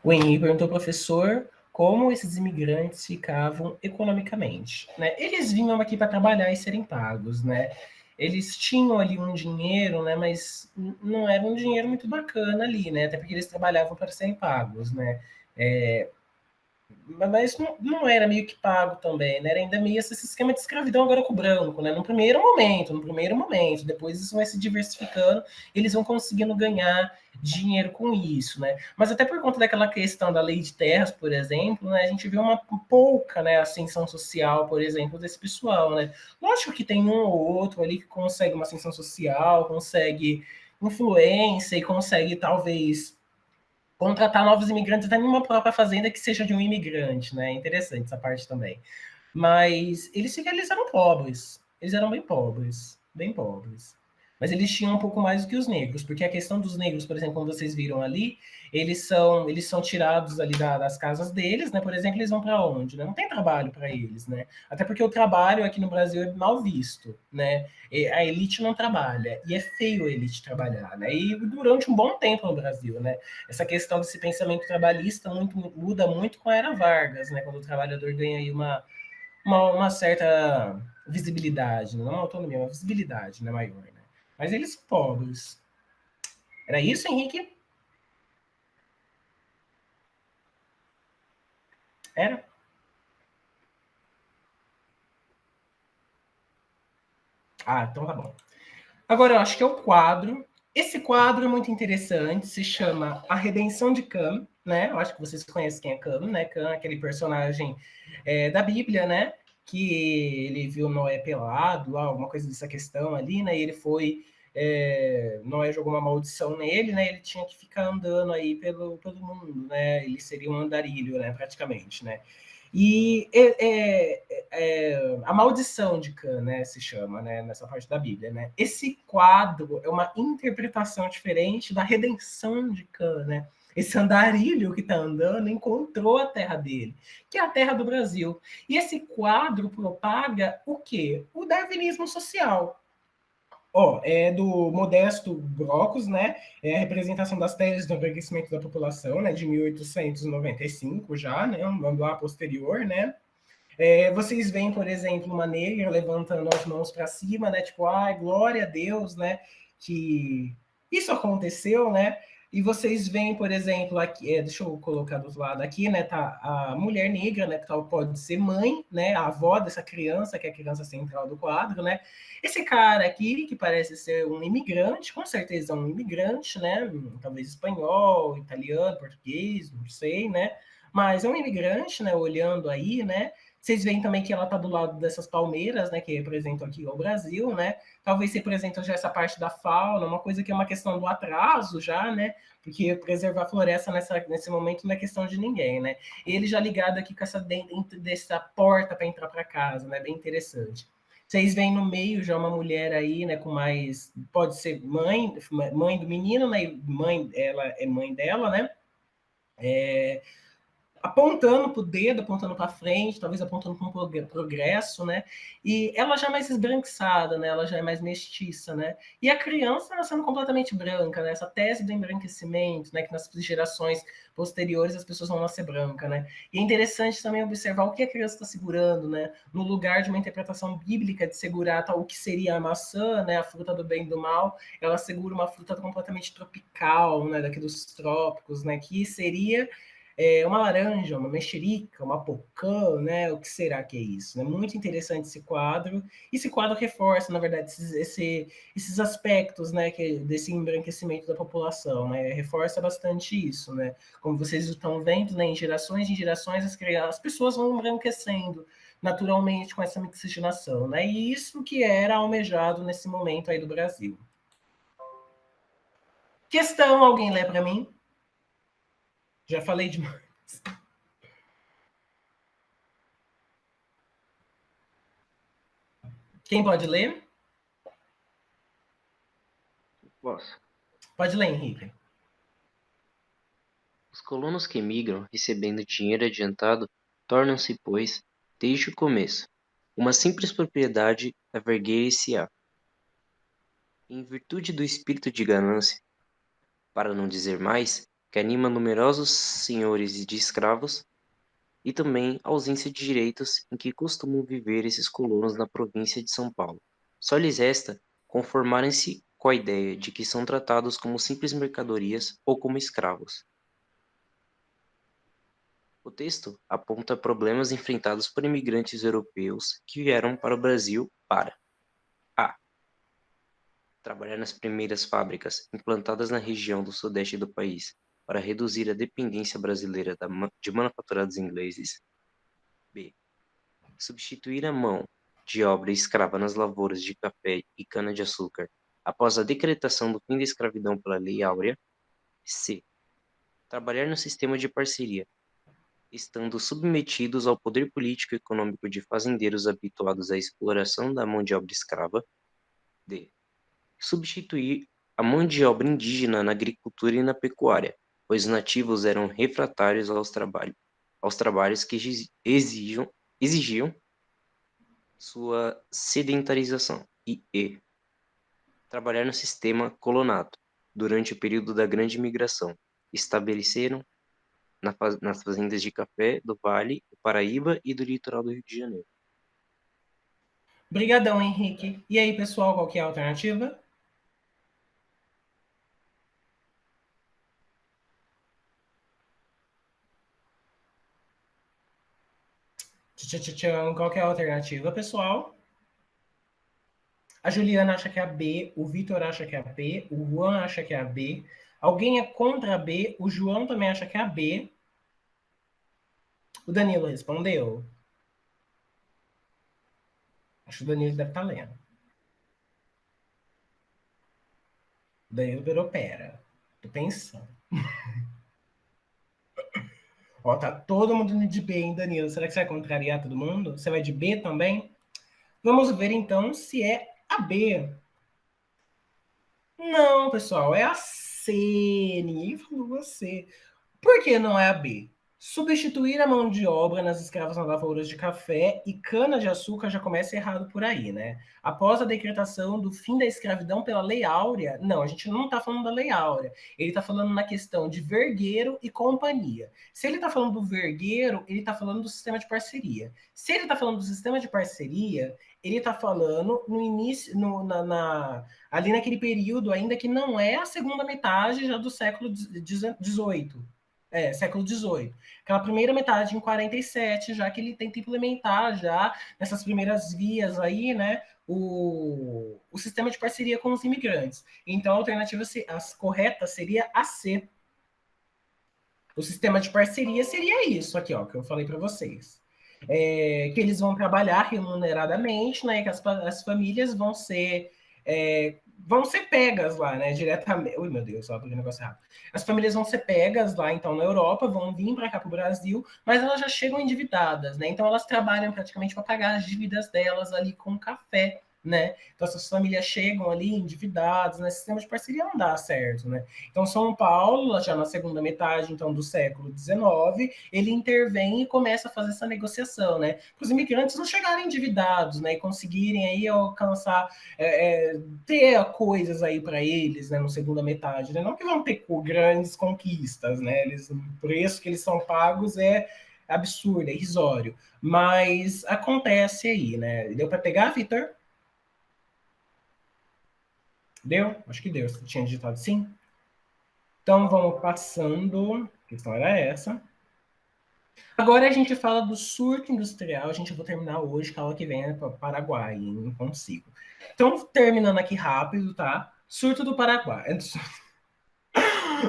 O Henrique perguntou, professor, como esses imigrantes ficavam economicamente, né? Eles vinham aqui para trabalhar e serem pagos, né? Eles tinham ali um dinheiro, né? Mas não era um dinheiro muito bacana ali, né? Até porque eles trabalhavam para serem pagos, né? Mas não era meio que pago também, né? Era ainda meio esse esquema de escravidão agora com o branco, né? No primeiro momento, depois isso vai se diversificando, eles vão conseguindo ganhar dinheiro com isso, né? Mas até por conta daquela questão da lei de terras, por exemplo, né? A gente vê uma pouca, né, ascensão social, por exemplo, desse pessoal, né? Lógico que tem um ou outro ali que consegue uma ascensão social, consegue influência e consegue talvez contratar novos imigrantes até numa própria fazenda que seja de um imigrante, né? É interessante essa parte também. Mas eles eram pobres. Eles eram bem pobres. Bem pobres. Mas eles tinham um pouco mais do que os negros, porque a questão dos negros, por exemplo, como vocês viram ali, eles são tirados ali das casas deles, né? Por exemplo, eles vão para onde? Né? Não tem trabalho para eles, né? Até porque o trabalho aqui no Brasil é mal visto, né? A elite não trabalha, e é feio a elite trabalhar, né? E durante um bom tempo no Brasil, né? Essa questão desse pensamento trabalhista muda muito com a Era Vargas, né? Quando o trabalhador ganha aí uma certa visibilidade, não uma autonomia, uma visibilidade, né, maior, né? Mas eles são pobres. Era isso, Henrique? Era? Então tá bom. Agora eu acho que é o quadro. Esse quadro é muito interessante, se chama A Redenção de Cam, né? Eu acho que vocês conhecem quem é Cam, né? Cam é aquele personagem da Bíblia, né? Que ele viu Noé pelado, alguma coisa dessa questão ali, né? E ele foi... Noé jogou uma maldição nele, né? Ele tinha que ficar andando aí pelo mundo, né? Ele seria um andarilho, né? Praticamente, né? E a maldição de Cã, né, se chama, né, nessa parte da Bíblia, né? Esse quadro é uma interpretação diferente da redenção de Cã, né? Esse andarilho que está andando encontrou a terra dele, que é a terra do Brasil. E esse quadro propaga o quê? O darwinismo social. É do Modesto Brocos, né? É a representação das teses do envelhecimento da população, né? De 1895 já, né? Um lá posterior, né? Vocês veem, por exemplo, uma negra levantando as mãos para cima, né? Tipo, glória a Deus, né? Que isso aconteceu, né? E vocês veem, por exemplo, aqui, deixa eu colocar do outro lado aqui, né? Tá a mulher negra, né? Que pode ser mãe, né? A avó dessa criança, que é a criança central do quadro, né? Esse cara aqui, que parece ser um imigrante, com certeza um imigrante, né? Talvez espanhol, italiano, português, não sei, né? Mas é um imigrante, né? Olhando aí, né? Vocês veem também que ela está do lado dessas palmeiras, né, que representam aqui o Brasil, né? Talvez representam já essa parte da fauna, uma coisa que é uma questão do atraso já, né? Porque preservar a floresta nesse momento não é questão de ninguém, né? Ele já ligado aqui com essa dentro dessa porta para entrar para casa, né? Bem interessante. Vocês veem no meio já uma mulher aí, né, com mais, pode ser mãe do menino, né? Ela é mãe dela, né? apontando para o dedo, apontando para frente, talvez apontando para um progresso, né? E ela já é mais esbranquiçada, né? Ela já é mais mestiça, né? E a criança nascendo completamente branca, né? Essa tese do embranquecimento, né? Que nas gerações posteriores as pessoas vão nascer branca, né? E é interessante também observar o que a criança está segurando, né? No lugar de uma interpretação bíblica de segurar tal, o que seria a maçã, né? A fruta do bem e do mal, ela segura uma fruta completamente tropical, né? Daqui dos trópicos, né? Que seria uma laranja, uma mexerica, uma pocã, né? O que será que é isso? É muito interessante esse quadro. Esse quadro reforça, na verdade, esses aspectos, né, desse embranquecimento da população, né? Reforça bastante isso, né? Como vocês estão vendo, né, em gerações as pessoas vão embranquecendo naturalmente com essa mixigenação, né? E isso que era almejado nesse momento aí do Brasil. Questão, alguém lê para mim? Já falei demais. Quem pode ler? Posso. Pode ler, Henrique. Os colonos que emigram recebendo dinheiro adiantado tornam-se, pois, desde o começo, uma simples propriedade da vergueira-se-á. Em virtude do espírito de ganância, para não dizer mais, que anima numerosos senhores de escravos, e também a ausência de direitos em que costumam viver esses colonos na província de São Paulo. Só lhes resta conformarem-se com a ideia de que são tratados como simples mercadorias ou como escravos. O texto aponta problemas enfrentados por imigrantes europeus que vieram para o Brasil para a. Trabalhar nas primeiras fábricas implantadas na região do sudeste do país para reduzir a dependência brasileira de manufaturados ingleses. B. Substituir a mão de obra escrava nas lavouras de café e cana-de-açúcar após a decretação do fim da escravidão pela Lei Áurea. C. Trabalhar no sistema de parceria, estando submetidos ao poder político e econômico de fazendeiros habituados à exploração da mão de obra escrava. D. Substituir a mão de obra indígena na agricultura e na pecuária, pois os nativos eram refratários aos trabalhos que exigiam sua sedentarização. E. Trabalhar no sistema colonato, durante o período da Grande Migração. Estabeleceram nas fazendas de café do Vale do Paraíba e do litoral do Rio de Janeiro. Obrigadão, Henrique. E aí, pessoal, qual que é a alternativa? Qual que é a alternativa, pessoal? A Juliana acha que é a B, o Vitor acha que é a B, o Juan acha que é a B. Alguém é contra a B, o João também acha que é a B. O Danilo respondeu. Acho que o Danilo deve estar lendo. O Danilo virou pera. Tô pensando. Ó, tá todo mundo indo de B, hein, Danilo? Será que você vai contrariar todo mundo? Você vai de B também? Vamos ver, então, se é a B. Não, pessoal, é a C. Ninguém falou você. Por que não é a B? Substituir a mão de obra nas escravas nas lavouras de café e cana-de-açúcar já começa errado por aí, né? Após a decretação do fim da escravidão pela Lei Áurea, não, a gente não está falando da Lei Áurea. Ele está falando na questão de vergueiro e companhia. Se ele está falando do vergueiro, ele está falando do sistema de parceria. Se ele está falando do sistema de parceria, ele está falando no início, ali naquele período ainda que não é a segunda metade já do século XVIII. Século XVIII. Aquela primeira metade em 47, já que ele tenta implementar já nessas primeiras vias aí, né, o sistema de parceria com os imigrantes. Então, a alternativa correta seria a C. O sistema de parceria seria isso aqui, ó, que eu falei para vocês. Que eles vão trabalhar remuneradamente, né, que as famílias vão ser pegas lá, né, diretamente. Ui, meu Deus, ó, tô vendo negócio errado. As famílias vão ser pegas lá, então, na Europa, vão vir para cá para o Brasil, mas elas já chegam endividadas, né? Então, elas trabalham praticamente para pagar as dívidas delas ali com café, né? Então, essas famílias chegam ali endividadas, né? Sistema de parceria não dá certo, né? Então, São Paulo, já na segunda metade, então, do século XIX, ele intervém e começa a fazer essa negociação, né? Para os imigrantes não chegarem endividados, né? E conseguirem aí alcançar, ter coisas aí para eles, né? Na segunda metade, né? Não que vão ter grandes conquistas, né? O preço que eles são pagos é absurdo, é irrisório. Mas acontece aí, né? Deu para pegar, Vitor? Deu? Acho que deu. Você tinha digitado sim? Então vamos passando. A questão era essa. Agora a gente fala do surto industrial. A gente vai terminar hoje, que a aula que vem é para o Paraguai, não consigo. Então, terminando aqui rápido, tá? Surto do Paraguai.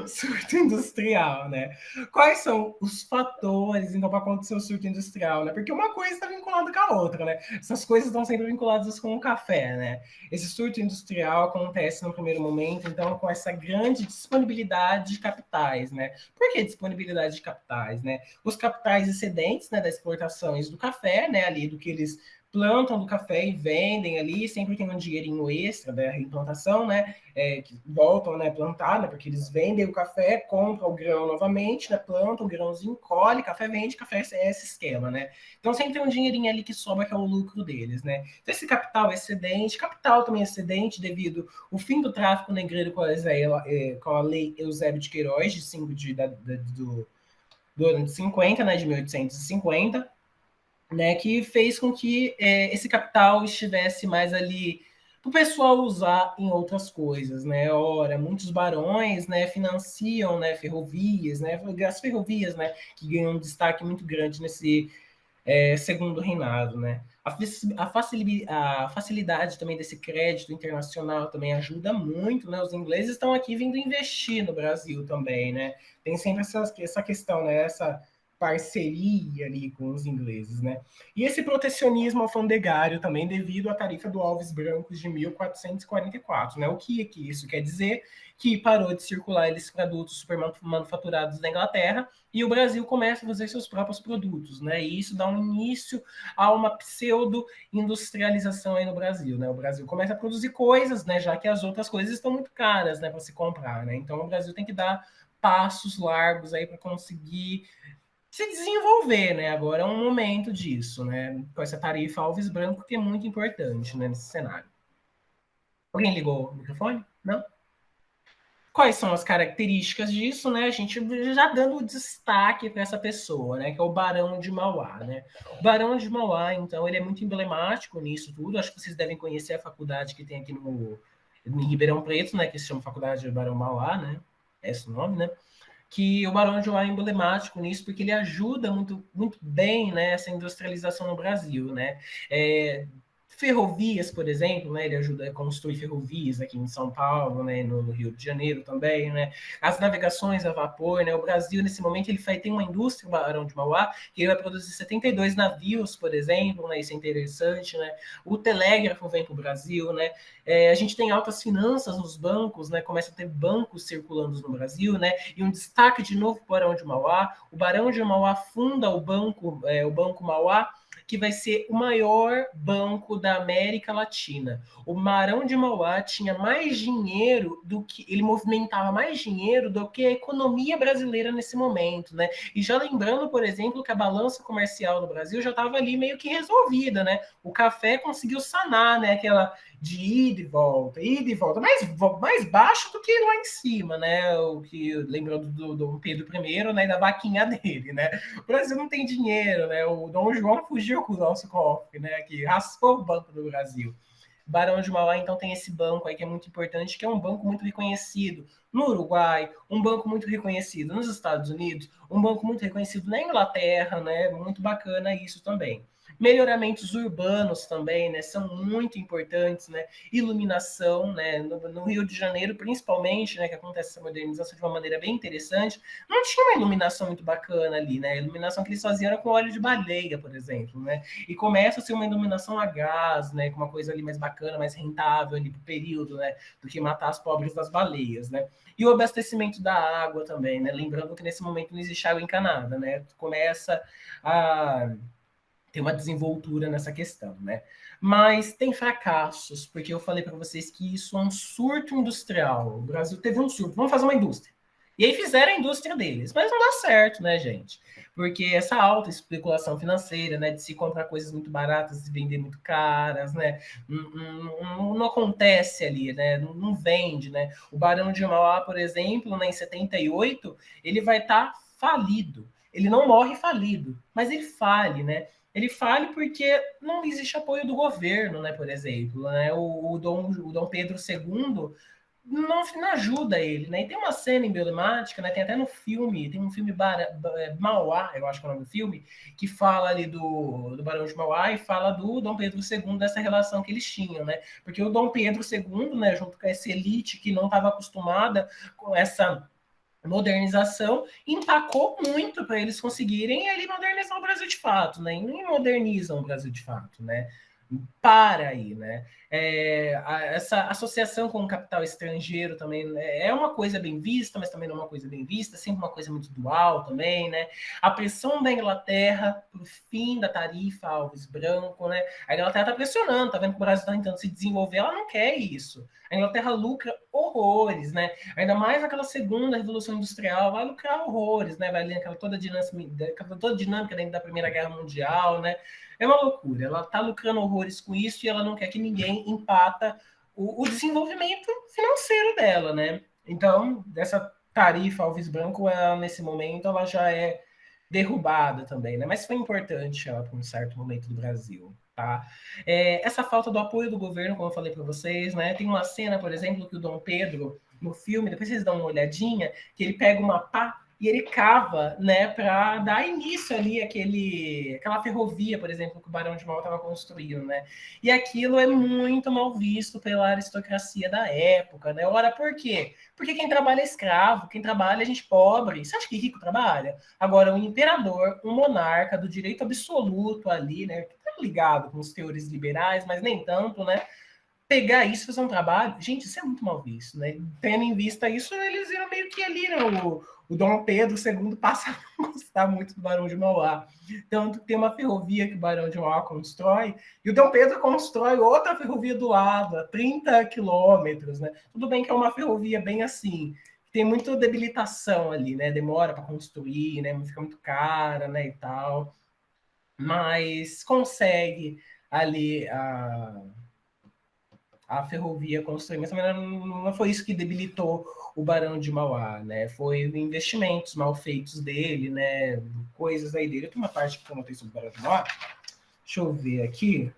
Surto industrial, né? Quais são os fatores, então, para acontecer o surto industrial, né? Porque uma coisa está vinculada com a outra, né? Essas coisas estão sempre vinculadas com o café, né? Esse surto industrial acontece no primeiro momento, então, com essa grande disponibilidade de capitais, né? Por que disponibilidade de capitais, né? Os capitais excedentes, né, das exportações do café, né, ali do que eles plantam do café e vendem ali, sempre tem um dinheirinho extra da reimplantação, né? Que voltam, né, plantar, né, porque eles vendem o café, compram o grão novamente, né, plantam o grãozinho, colhe, café vende, café é esse esquema, né? Então sempre tem um dinheirinho ali que sobra, que é o lucro deles, né? Então esse capital excedente, capital também excedente devido ao fim do tráfico negreiro com a lei Eusébio de Queiroz, de 5 do ano de 50, né, de 1850, né, que fez com que esse capital estivesse mais ali para o pessoal usar em outras coisas, né? Ora, muitos barões, né, financiam, né, ferrovias, né, as ferrovias, né, que ganham um destaque muito grande nesse segundo reinado, né? A facilidade também desse crédito internacional também ajuda muito, né? Os ingleses estão aqui vindo investir no Brasil também, né? Tem sempre essa questão, né? Essa parceria ali com os ingleses, né? E esse protecionismo alfandegário também devido à tarifa do Alves Brancos de 1444, né? O que isso quer dizer? Que parou de circular esses produtos supermanufaturados da Inglaterra e o Brasil começa a fazer seus próprios produtos, né? E isso dá um início a uma pseudo-industrialização aí no Brasil, né? O Brasil começa a produzir coisas, né? Já que as outras coisas estão muito caras, né? Para se comprar, né? Então o Brasil tem que dar passos largos aí para conseguir se desenvolver, né? Agora é um momento disso, né? Com essa tarifa Alves Branco que é muito importante, né? Nesse cenário. Alguém ligou o microfone? Não? Quais são as características disso, né? A gente já dando destaque para essa pessoa, né? Que é o Barão de Mauá, né? O Barão de Mauá, então, ele é muito emblemático nisso tudo. Acho que vocês devem conhecer a faculdade que tem aqui em Ribeirão Preto, né? Que se chama Faculdade de Barão Mauá, né? É esse o nome, né? Que o Barão de Mauá é emblemático nisso, porque ele ajuda muito, muito bem, né, essa industrialização no Brasil, né? Ferrovias, por exemplo, né? Ele ajuda a construir ferrovias aqui em São Paulo, né? No Rio de Janeiro também, né? As navegações a vapor, né? O Brasil, nesse momento, tem uma indústria, o Barão de Mauá, que ele vai produzir 72 navios, por exemplo, né? Isso é interessante, né? O telégrafo vem para o Brasil, né? A gente tem altas finanças nos bancos, né? Começa a ter bancos circulando no Brasil, né? E um destaque de novo para o Barão de Mauá. O Barão de Mauá funda o Banco Mauá, que vai ser o maior banco da América Latina. O Barão de Mauá tinha mais dinheiro do que ele movimentava mais dinheiro do que a economia brasileira nesse momento, né? E já lembrando, por exemplo, que a balança comercial no Brasil já estava ali meio que resolvida, né? O café conseguiu sanar, né? Aquela de ida e volta, mais baixo do que lá em cima, né? O que lembrando do Dom Pedro I, né? Da vaquinha dele, né? O Brasil não tem dinheiro, né? O Dom João fugiu com o nosso cofre, né? Que raspou o Banco do Brasil. Barão de Mauá, então, tem esse banco aí que é muito importante, que é um banco muito reconhecido no Uruguai, um banco muito reconhecido nos Estados Unidos, um banco muito reconhecido na Inglaterra, né? Muito bacana isso também. Melhoramentos urbanos também, né? São muito importantes, né? Iluminação, né? No Rio de Janeiro, principalmente, né? Que acontece essa modernização de uma maneira bem interessante. Não tinha uma iluminação muito bacana ali, né? A iluminação que eles faziam era com óleo de baleia, por exemplo, né? E começa a ser uma iluminação a gás, né? Com uma coisa ali mais bacana, mais rentável ali pro período, né? Do que matar as pobres das baleias, né? E o abastecimento da água também, né? Lembrando que nesse momento não existe água encanada, né? Começa a ter uma desenvoltura nessa questão, né? Mas tem fracassos, porque eu falei para vocês que isso é um surto industrial. O Brasil teve um surto, vamos fazer uma indústria. E aí fizeram a indústria deles, mas não dá certo, né, gente? Porque essa alta especulação financeira, né, de se comprar coisas muito baratas e vender muito caras, né, não acontece ali, né, não vende, né. O Barão de Mauá, por exemplo, né, em 78, ele vai estar falido. Ele não morre falido, mas ele fale, né? Ele fale porque não existe apoio do governo, né, por exemplo. Né? O Dom Pedro II não ajuda ele, né? E tem uma cena emblemática, né? Tem até no filme, tem um filme Mauá, eu acho que é o nome do filme, que fala ali do Barão de Mauá e fala do Dom Pedro II, dessa relação que eles tinham, né? Porque o Dom Pedro II, né, junto com essa elite que não estava acostumada com essa modernização, empacou muito para eles conseguirem ali modernizar o Brasil de fato, né? E nem modernizam o Brasil de fato, né? Para aí, né? Essa associação com o capital estrangeiro também, né, é uma coisa bem vista, mas também não é uma coisa bem vista, sempre uma coisa muito dual também, né? A pressão da Inglaterra para o fim da tarifa Alves Branco, né? A Inglaterra está pressionando, tá vendo que o Brasil está tentando se desenvolver, ela não quer isso. A Inglaterra lucra horrores, né? Ainda mais aquela segunda revolução industrial, vai lucrar horrores, né? Vai ali aquela toda dinâmica dentro da Primeira Guerra Mundial, né? É uma loucura. Ela está lucrando horrores com isso e ela não quer que ninguém empata o desenvolvimento financeiro dela, né? Então, essa tarifa Alves Branco, ela, nesse momento, ela já é derrubada também, né? Mas foi importante ela para um certo momento do Brasil, tá? Essa falta do apoio do governo, como eu falei para vocês, né? Tem uma cena, por exemplo, que o Dom Pedro, no filme, depois vocês dão uma olhadinha, que ele pega uma pá e ele cava, né, para dar início ali aquela ferrovia, por exemplo, que o Barão de Mauá estava construindo, né? E aquilo é muito mal visto pela aristocracia da época, né? Ora, por quê? Porque quem trabalha é escravo, quem trabalha é gente pobre. Você acha que rico trabalha? Agora, um imperador, um monarca do direito absoluto ali, né, que tá ligado com os teores liberais, mas nem tanto, né? Pegar isso e fazer um trabalho, gente, isso é muito mal visto, né? Tendo em vista isso, eles viram meio que ali, né? O Dom Pedro II passa a não gostar muito do Barão de Mauá. Tanto que tem uma ferrovia que o Barão de Mauá constrói, e o Dom Pedro constrói outra ferrovia do lado, a 30 quilômetros, né? Tudo bem que é uma ferrovia bem assim, tem muita debilitação ali, né? Demora para construir, né? Fica muito cara, né? E tal. Mas consegue ali a ferrovia construir, mas também não foi isso que debilitou o Barão de Mauá, né? Foi investimentos mal feitos dele, né? Coisas aí dele. Tem uma parte que eu notei sobre o Barão de Mauá. Deixa eu ver aqui.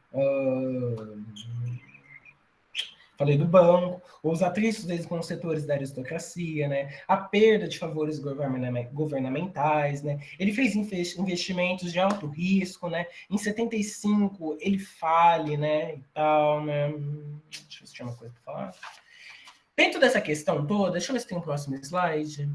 Falei do banco, os atritos deles com os setores da aristocracia, né? A perda de favores governamentais, né? Ele fez investimentos de alto risco, né? Em 75 ele fale, né? E tal, né? Deixa eu ver se tinha uma coisa para falar. Dentro dessa questão toda, deixa eu ver se tem um próximo slide.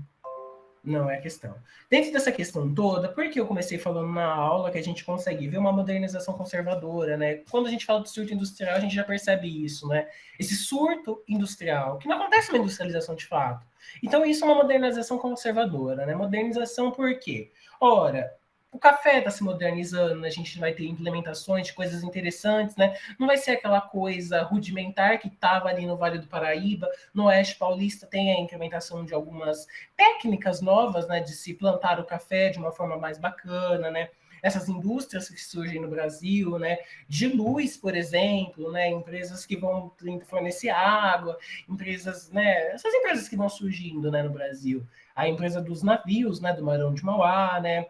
Não é a questão. Dentro dessa questão toda, por que eu comecei falando na aula que a gente consegue ver uma modernização conservadora, né? Quando a gente fala de surto industrial, a gente já percebe isso, né? Esse surto industrial, que não acontece uma industrialização de fato. Então, isso é uma modernização conservadora, né? Modernização por quê? Ora, o café está se modernizando, né? A gente vai ter implementações de coisas interessantes, né? Não vai ser aquela coisa rudimentar que estava ali no Vale do Paraíba, no Oeste Paulista tem a implementação de algumas técnicas novas, né, de se plantar o café de uma forma mais bacana, né? Essas indústrias que surgem no Brasil, né, de luz, por exemplo, né, empresas que vão fornecer água, empresas, né, essas empresas que vão surgindo, né, no Brasil. A empresa dos navios, né, do Barão de Mauá, né,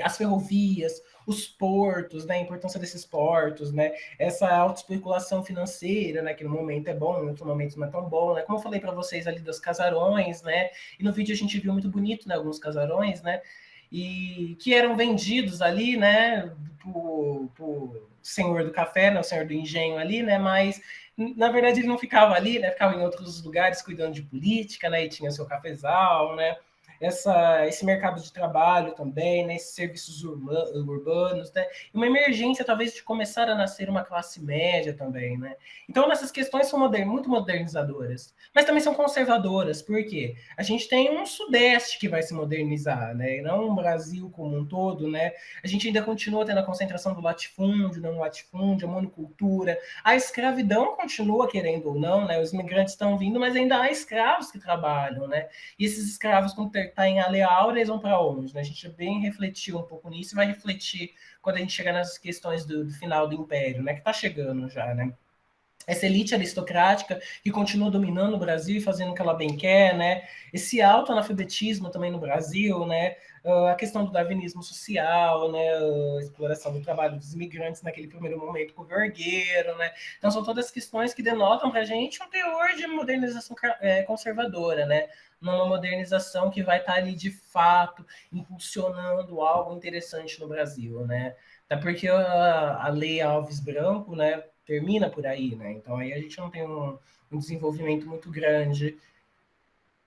as ferrovias, os portos, né, a importância desses portos, né, essa alta especulação financeira, né, que no momento é bom, em outro momento não é tão bom, né, como eu falei para vocês ali dos casarões, né, e no vídeo a gente viu muito bonito, né, alguns casarões, né, e que eram vendidos ali, né, por senhor do café, né, o senhor do engenho ali, né, mas na verdade ele não ficava ali, né, ficava em outros lugares cuidando de política, né, e tinha seu cafezal, né, esse mercado de trabalho também, né, esses serviços urbanos, né, e uma emergência talvez de começar a nascer uma classe média também, né. Então essas questões são muito modernizadoras, mas também são conservadoras, por quê? A gente tem um Sudeste que vai se modernizar, né, e não um Brasil como um todo, né. A gente ainda continua tendo a concentração do latifúndio, não latifúndio, a monocultura, a escravidão continua, querendo ou não, né, os imigrantes estão vindo, mas ainda há escravos que trabalham, né, e esses escravos, quando tá em a Lei Áurea, eles vão para onde? Né? A gente bem refletiu um pouco nisso e vai refletir quando a gente chegar nas questões do final do Império, né? Que está chegando já, né? Essa elite aristocrática que continua dominando o Brasil e fazendo o que ela bem quer, né? Esse alto analfabetismo também no Brasil, né? A questão do darwinismo social, né? A exploração do trabalho dos imigrantes naquele primeiro momento com o vergueiro, né? Então são todas questões que denotam para a gente um teor de modernização conservadora, né? Numa modernização que vai estar ali de fato impulsionando algo interessante no Brasil, né? Até porque a Lei Alves Branco, né? Termina por aí, né? Então aí a gente não tem um desenvolvimento muito grande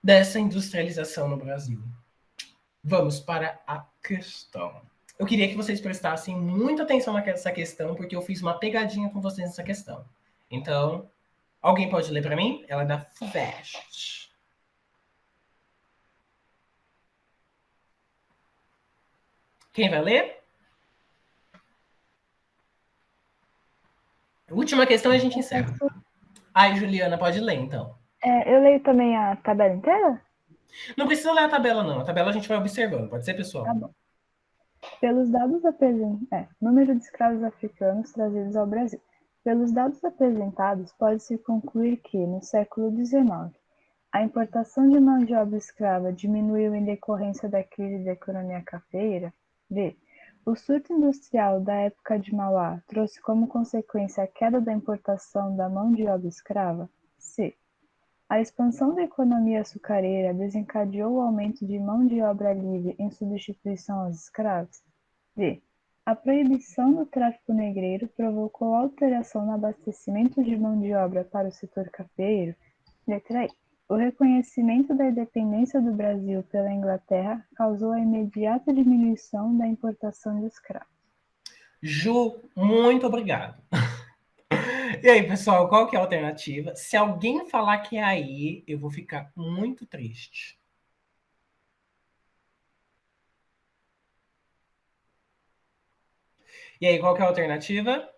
dessa industrialização no Brasil. Vamos para a questão. Eu queria que vocês prestassem muita atenção nessa questão, porque eu fiz uma pegadinha com vocês nessa questão. Então, alguém pode ler para mim? Ela é da FUVEST. Quem vai ler? Última questão e a gente encerra. Ai, Juliana, pode ler, então. Eu leio também a tabela inteira? Não precisa ler a tabela, não. A tabela a gente vai observando. Pode ser, pessoal? Tá bom. Pelos dados apresentados, número de escravos africanos trazidos ao Brasil. Pelos dados apresentados, pode-se concluir que, no século XIX, a importação de mão de obra escrava diminuiu em decorrência da crise da economia cafeira. B. O surto industrial da época de Mauá trouxe como consequência a queda da importação da mão de obra escrava. C. A expansão da economia açucareira desencadeou o aumento de mão de obra livre em substituição aos escravos. D. A proibição do tráfico negreiro provocou alteração no abastecimento de mão de obra para o setor cafeiro. Letra I. O reconhecimento da independência do Brasil pela Inglaterra causou a imediata diminuição da importação de escravos. Ju, muito obrigado. E aí, pessoal, qual que é a alternativa? Se alguém falar que é aí, eu vou ficar muito triste. E aí, qual que é a alternativa?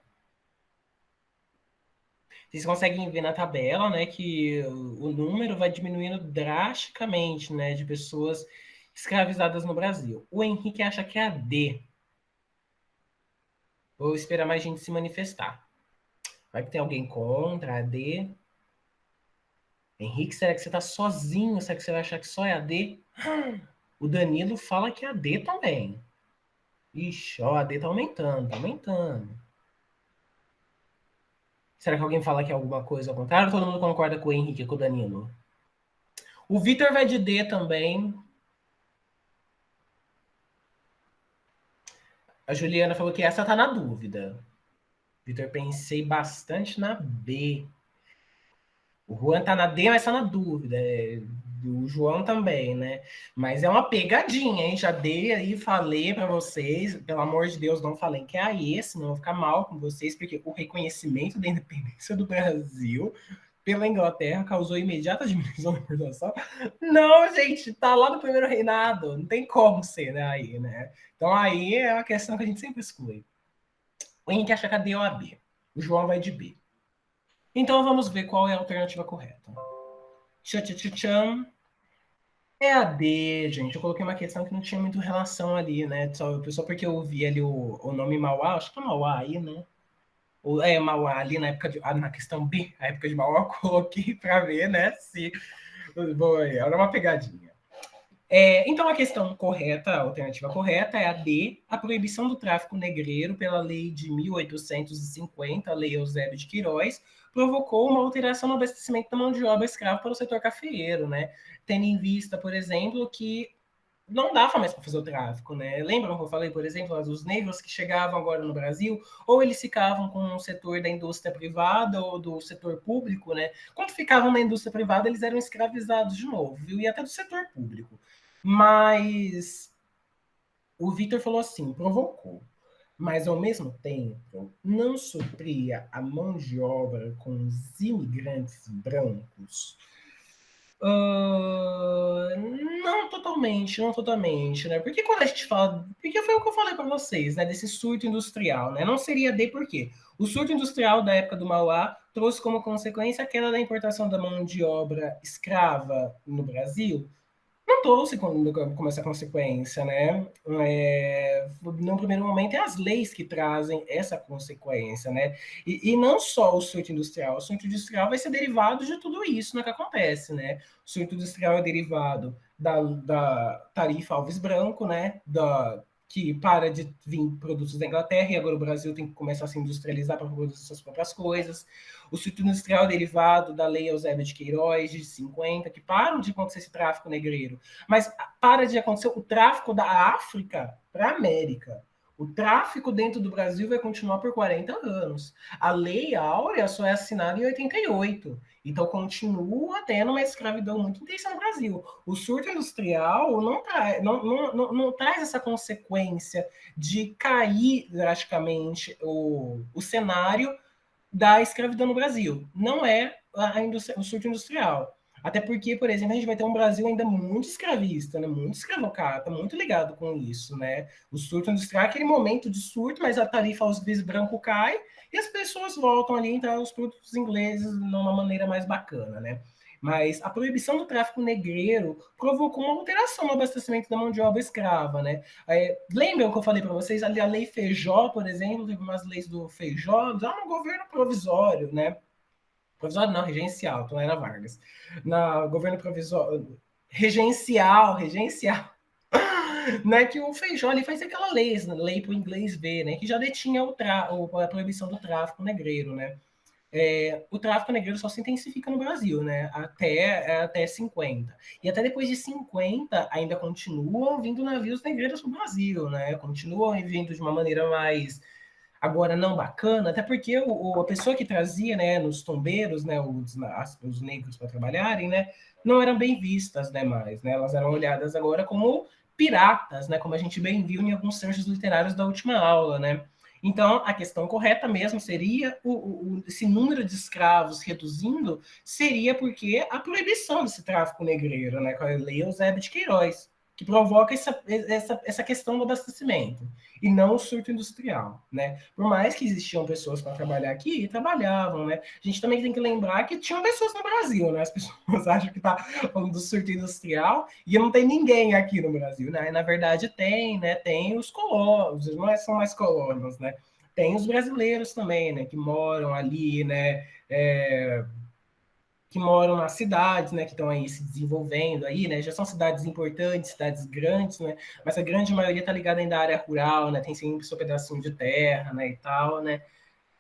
Vocês conseguem ver na tabela, né, que o número vai diminuindo drasticamente, né, de pessoas escravizadas no Brasil. O Henrique acha que é a D. Vou esperar mais gente se manifestar. Vai que tem alguém contra a D. Henrique, será que você tá sozinho? Será que você vai achar que só é a D? O Danilo fala que é a D também. Ixi, ó, a D tá aumentando, tá aumentando. Será que alguém fala que é alguma coisa ao contrário? Todo mundo concorda com o Henrique e com o Danilo? O Vitor vai de D também. A Juliana falou que essa tá na dúvida. Vitor, pensei bastante na B. O Juan tá na D, mas tá na dúvida. O João também, né? Mas é uma pegadinha, hein? Já dei aí, falei para vocês. Pelo amor de Deus, não falem que é aí, senão eu vou ficar mal com vocês, porque o reconhecimento da independência do Brasil pela Inglaterra causou imediata diminuição da importação. Não, gente, tá lá no primeiro reinado. Não tem como ser, né? Aí, né? Então aí é uma questão que a gente sempre exclui. O Henrique acha que é D ou a B. O João vai de B. Então vamos ver qual é a alternativa correta. Tchan. É a D, gente. Eu coloquei uma questão que não tinha muito relação ali, né? Só porque eu vi ali o nome Mauá, acho que é Mauá aí, né? Ou é Mauá ali na época de. Na questão B, a época de Mauá, eu coloquei para ver, né? Se. Era uma pegadinha. Então a questão correta, a alternativa correta é a D, a proibição do tráfico negreiro pela lei de 1850, a Lei Eusébio de Queiroz, provocou uma alteração no abastecimento da mão de obra escrava para o setor cafeeiro, né? Tendo em vista, por exemplo, que não dava mais para fazer o tráfico, né? Lembram que eu falei, por exemplo, dos negros que chegavam agora no Brasil, ou eles ficavam com o setor da indústria privada ou do setor público, né? Quando ficavam na indústria privada, eles eram escravizados de novo, viu? E até do setor público. Mas o Vitor falou assim, provocou, mas ao mesmo tempo não supria a mão de obra com os imigrantes brancos. Não totalmente, não totalmente, né? Porque quando a gente fala. Porque foi o que eu falei para vocês, né? Desse surto industrial, né? Não seria de por quê? O surto industrial da época do Mauá trouxe como consequência a queda da importação da mão de obra escrava no Brasil. Não trouxe como essa consequência, né? No primeiro momento, é as leis que trazem essa consequência, né? E não só o surto industrial. O surto industrial vai ser derivado de tudo isso, né, que acontece, né? O surto industrial é derivado da tarifa Alves Branco, né? Que para de vir produtos da Inglaterra e agora o Brasil tem que começar a se industrializar para produzir suas próprias coisas. O surto industrial é derivado da Lei Eusébio de Queiroz, de 50, que param de acontecer esse tráfico negreiro. Mas para de acontecer o tráfico da África para a América. O tráfico dentro do Brasil vai continuar por 40 anos. A Lei Áurea só é assinada em 88. Então, continua tendo uma escravidão muito intensa no Brasil. O surto industrial não traz essa consequência de cair drasticamente o cenário da escravidão no Brasil. Não é o surto industrial. Até porque, por exemplo, a gente vai ter um Brasil ainda muito escravista, né? Muito escravocrata, muito ligado com isso, né? O surto industrial é aquele momento de surto, mas a tarifa aos vezes branco cai e as pessoas voltam ali a entrar os produtos ingleses de uma maneira mais bacana, né? Mas a proibição do tráfico negreiro provocou uma alteração no abastecimento da mão de obra escrava, né? Lembram que eu falei para vocês, a lei Feijó, por exemplo, teve umas leis do Feijó, já no governo provisório, né? Provisório não, regencial, então era Vargas. No governo provisório, regencial, né, que o Feijó ali faz aquela lei para o inglês ver, né, que já detinha a proibição do tráfico negreiro, né. O tráfico negreiro só se intensifica no Brasil, né, até 50. E até depois de 50, ainda continuam vindo navios negreiros para o Brasil, né, continuam vindo de uma maneira mais, agora não bacana, até porque a pessoa que trazia, né, nos tombeiros, né, os negros para trabalharem, né, não eram bem vistas, né, mais, né, elas eram olhadas agora como piratas, né, como a gente bem viu em alguns trechos literários da última aula, né. Então, a questão correta mesmo seria esse número de escravos reduzindo, seria porque a proibição desse tráfico negreiro, né, com a Lei Eusébio de Queiroz, que provoca essa questão do abastecimento, e não o surto industrial, né? Por mais que existiam pessoas para trabalhar aqui, e trabalhavam, né? A gente também tem que lembrar que tinham pessoas no Brasil, né? As pessoas acham que tá falando do surto industrial e não tem ninguém aqui no Brasil, né? Na verdade tem, né? Tem os colonos, não são mais colonos, né? Tem os brasileiros também, né? Que moram ali, né? Que moram nas cidades, né, que estão aí se desenvolvendo aí, né, já são cidades importantes, cidades grandes, né, mas a grande maioria está ligada ainda à área rural, né, tem sempre seu pedacinho de terra, né, e tal, né.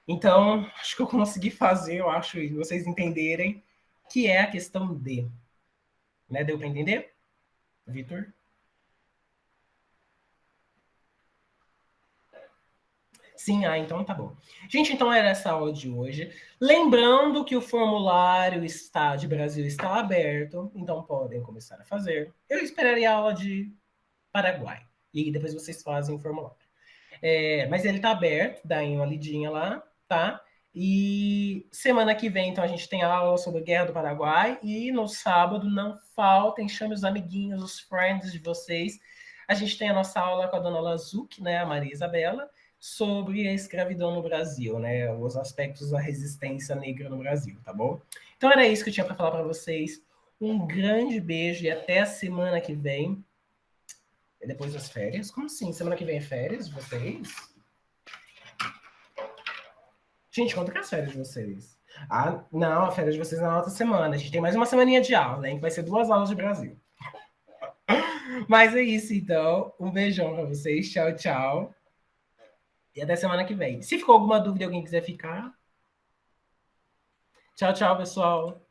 Então, acho que eu consegui fazer, eu acho, vocês entenderem, que é a questão de, né, deu para entender, Vitor? Sim, então tá bom. Gente, então era essa aula de hoje. Lembrando que o formulário de Brasil está aberto, então podem começar a fazer. Eu esperaria a aula de Paraguai. E depois vocês fazem o formulário. Mas ele está aberto, daí uma lidinha lá, tá? E semana que vem, então, a gente tem aula sobre a Guerra do Paraguai. E no sábado, não faltem, chame os amiguinhos, os friends de vocês. A gente tem a nossa aula com a dona Lazuc, né, a Maria Isabela, sobre a escravidão no Brasil, né? Os aspectos da resistência negra no Brasil, tá bom? Então era isso que eu tinha para falar para vocês. Um grande beijo e até a semana que vem. Depois das férias? Como assim? Semana que vem é férias de vocês? Gente, quanto que é as férias de vocês? Ah, não, a férias de vocês é na outra semana. A gente tem mais uma semaninha de aula, hein? Que vai ser 2 aulas de Brasil. Mas é isso, então. Um beijão para vocês. Tchau, tchau. E até semana que vem. Se ficou alguma dúvida e alguém quiser ficar. Tchau, tchau, pessoal.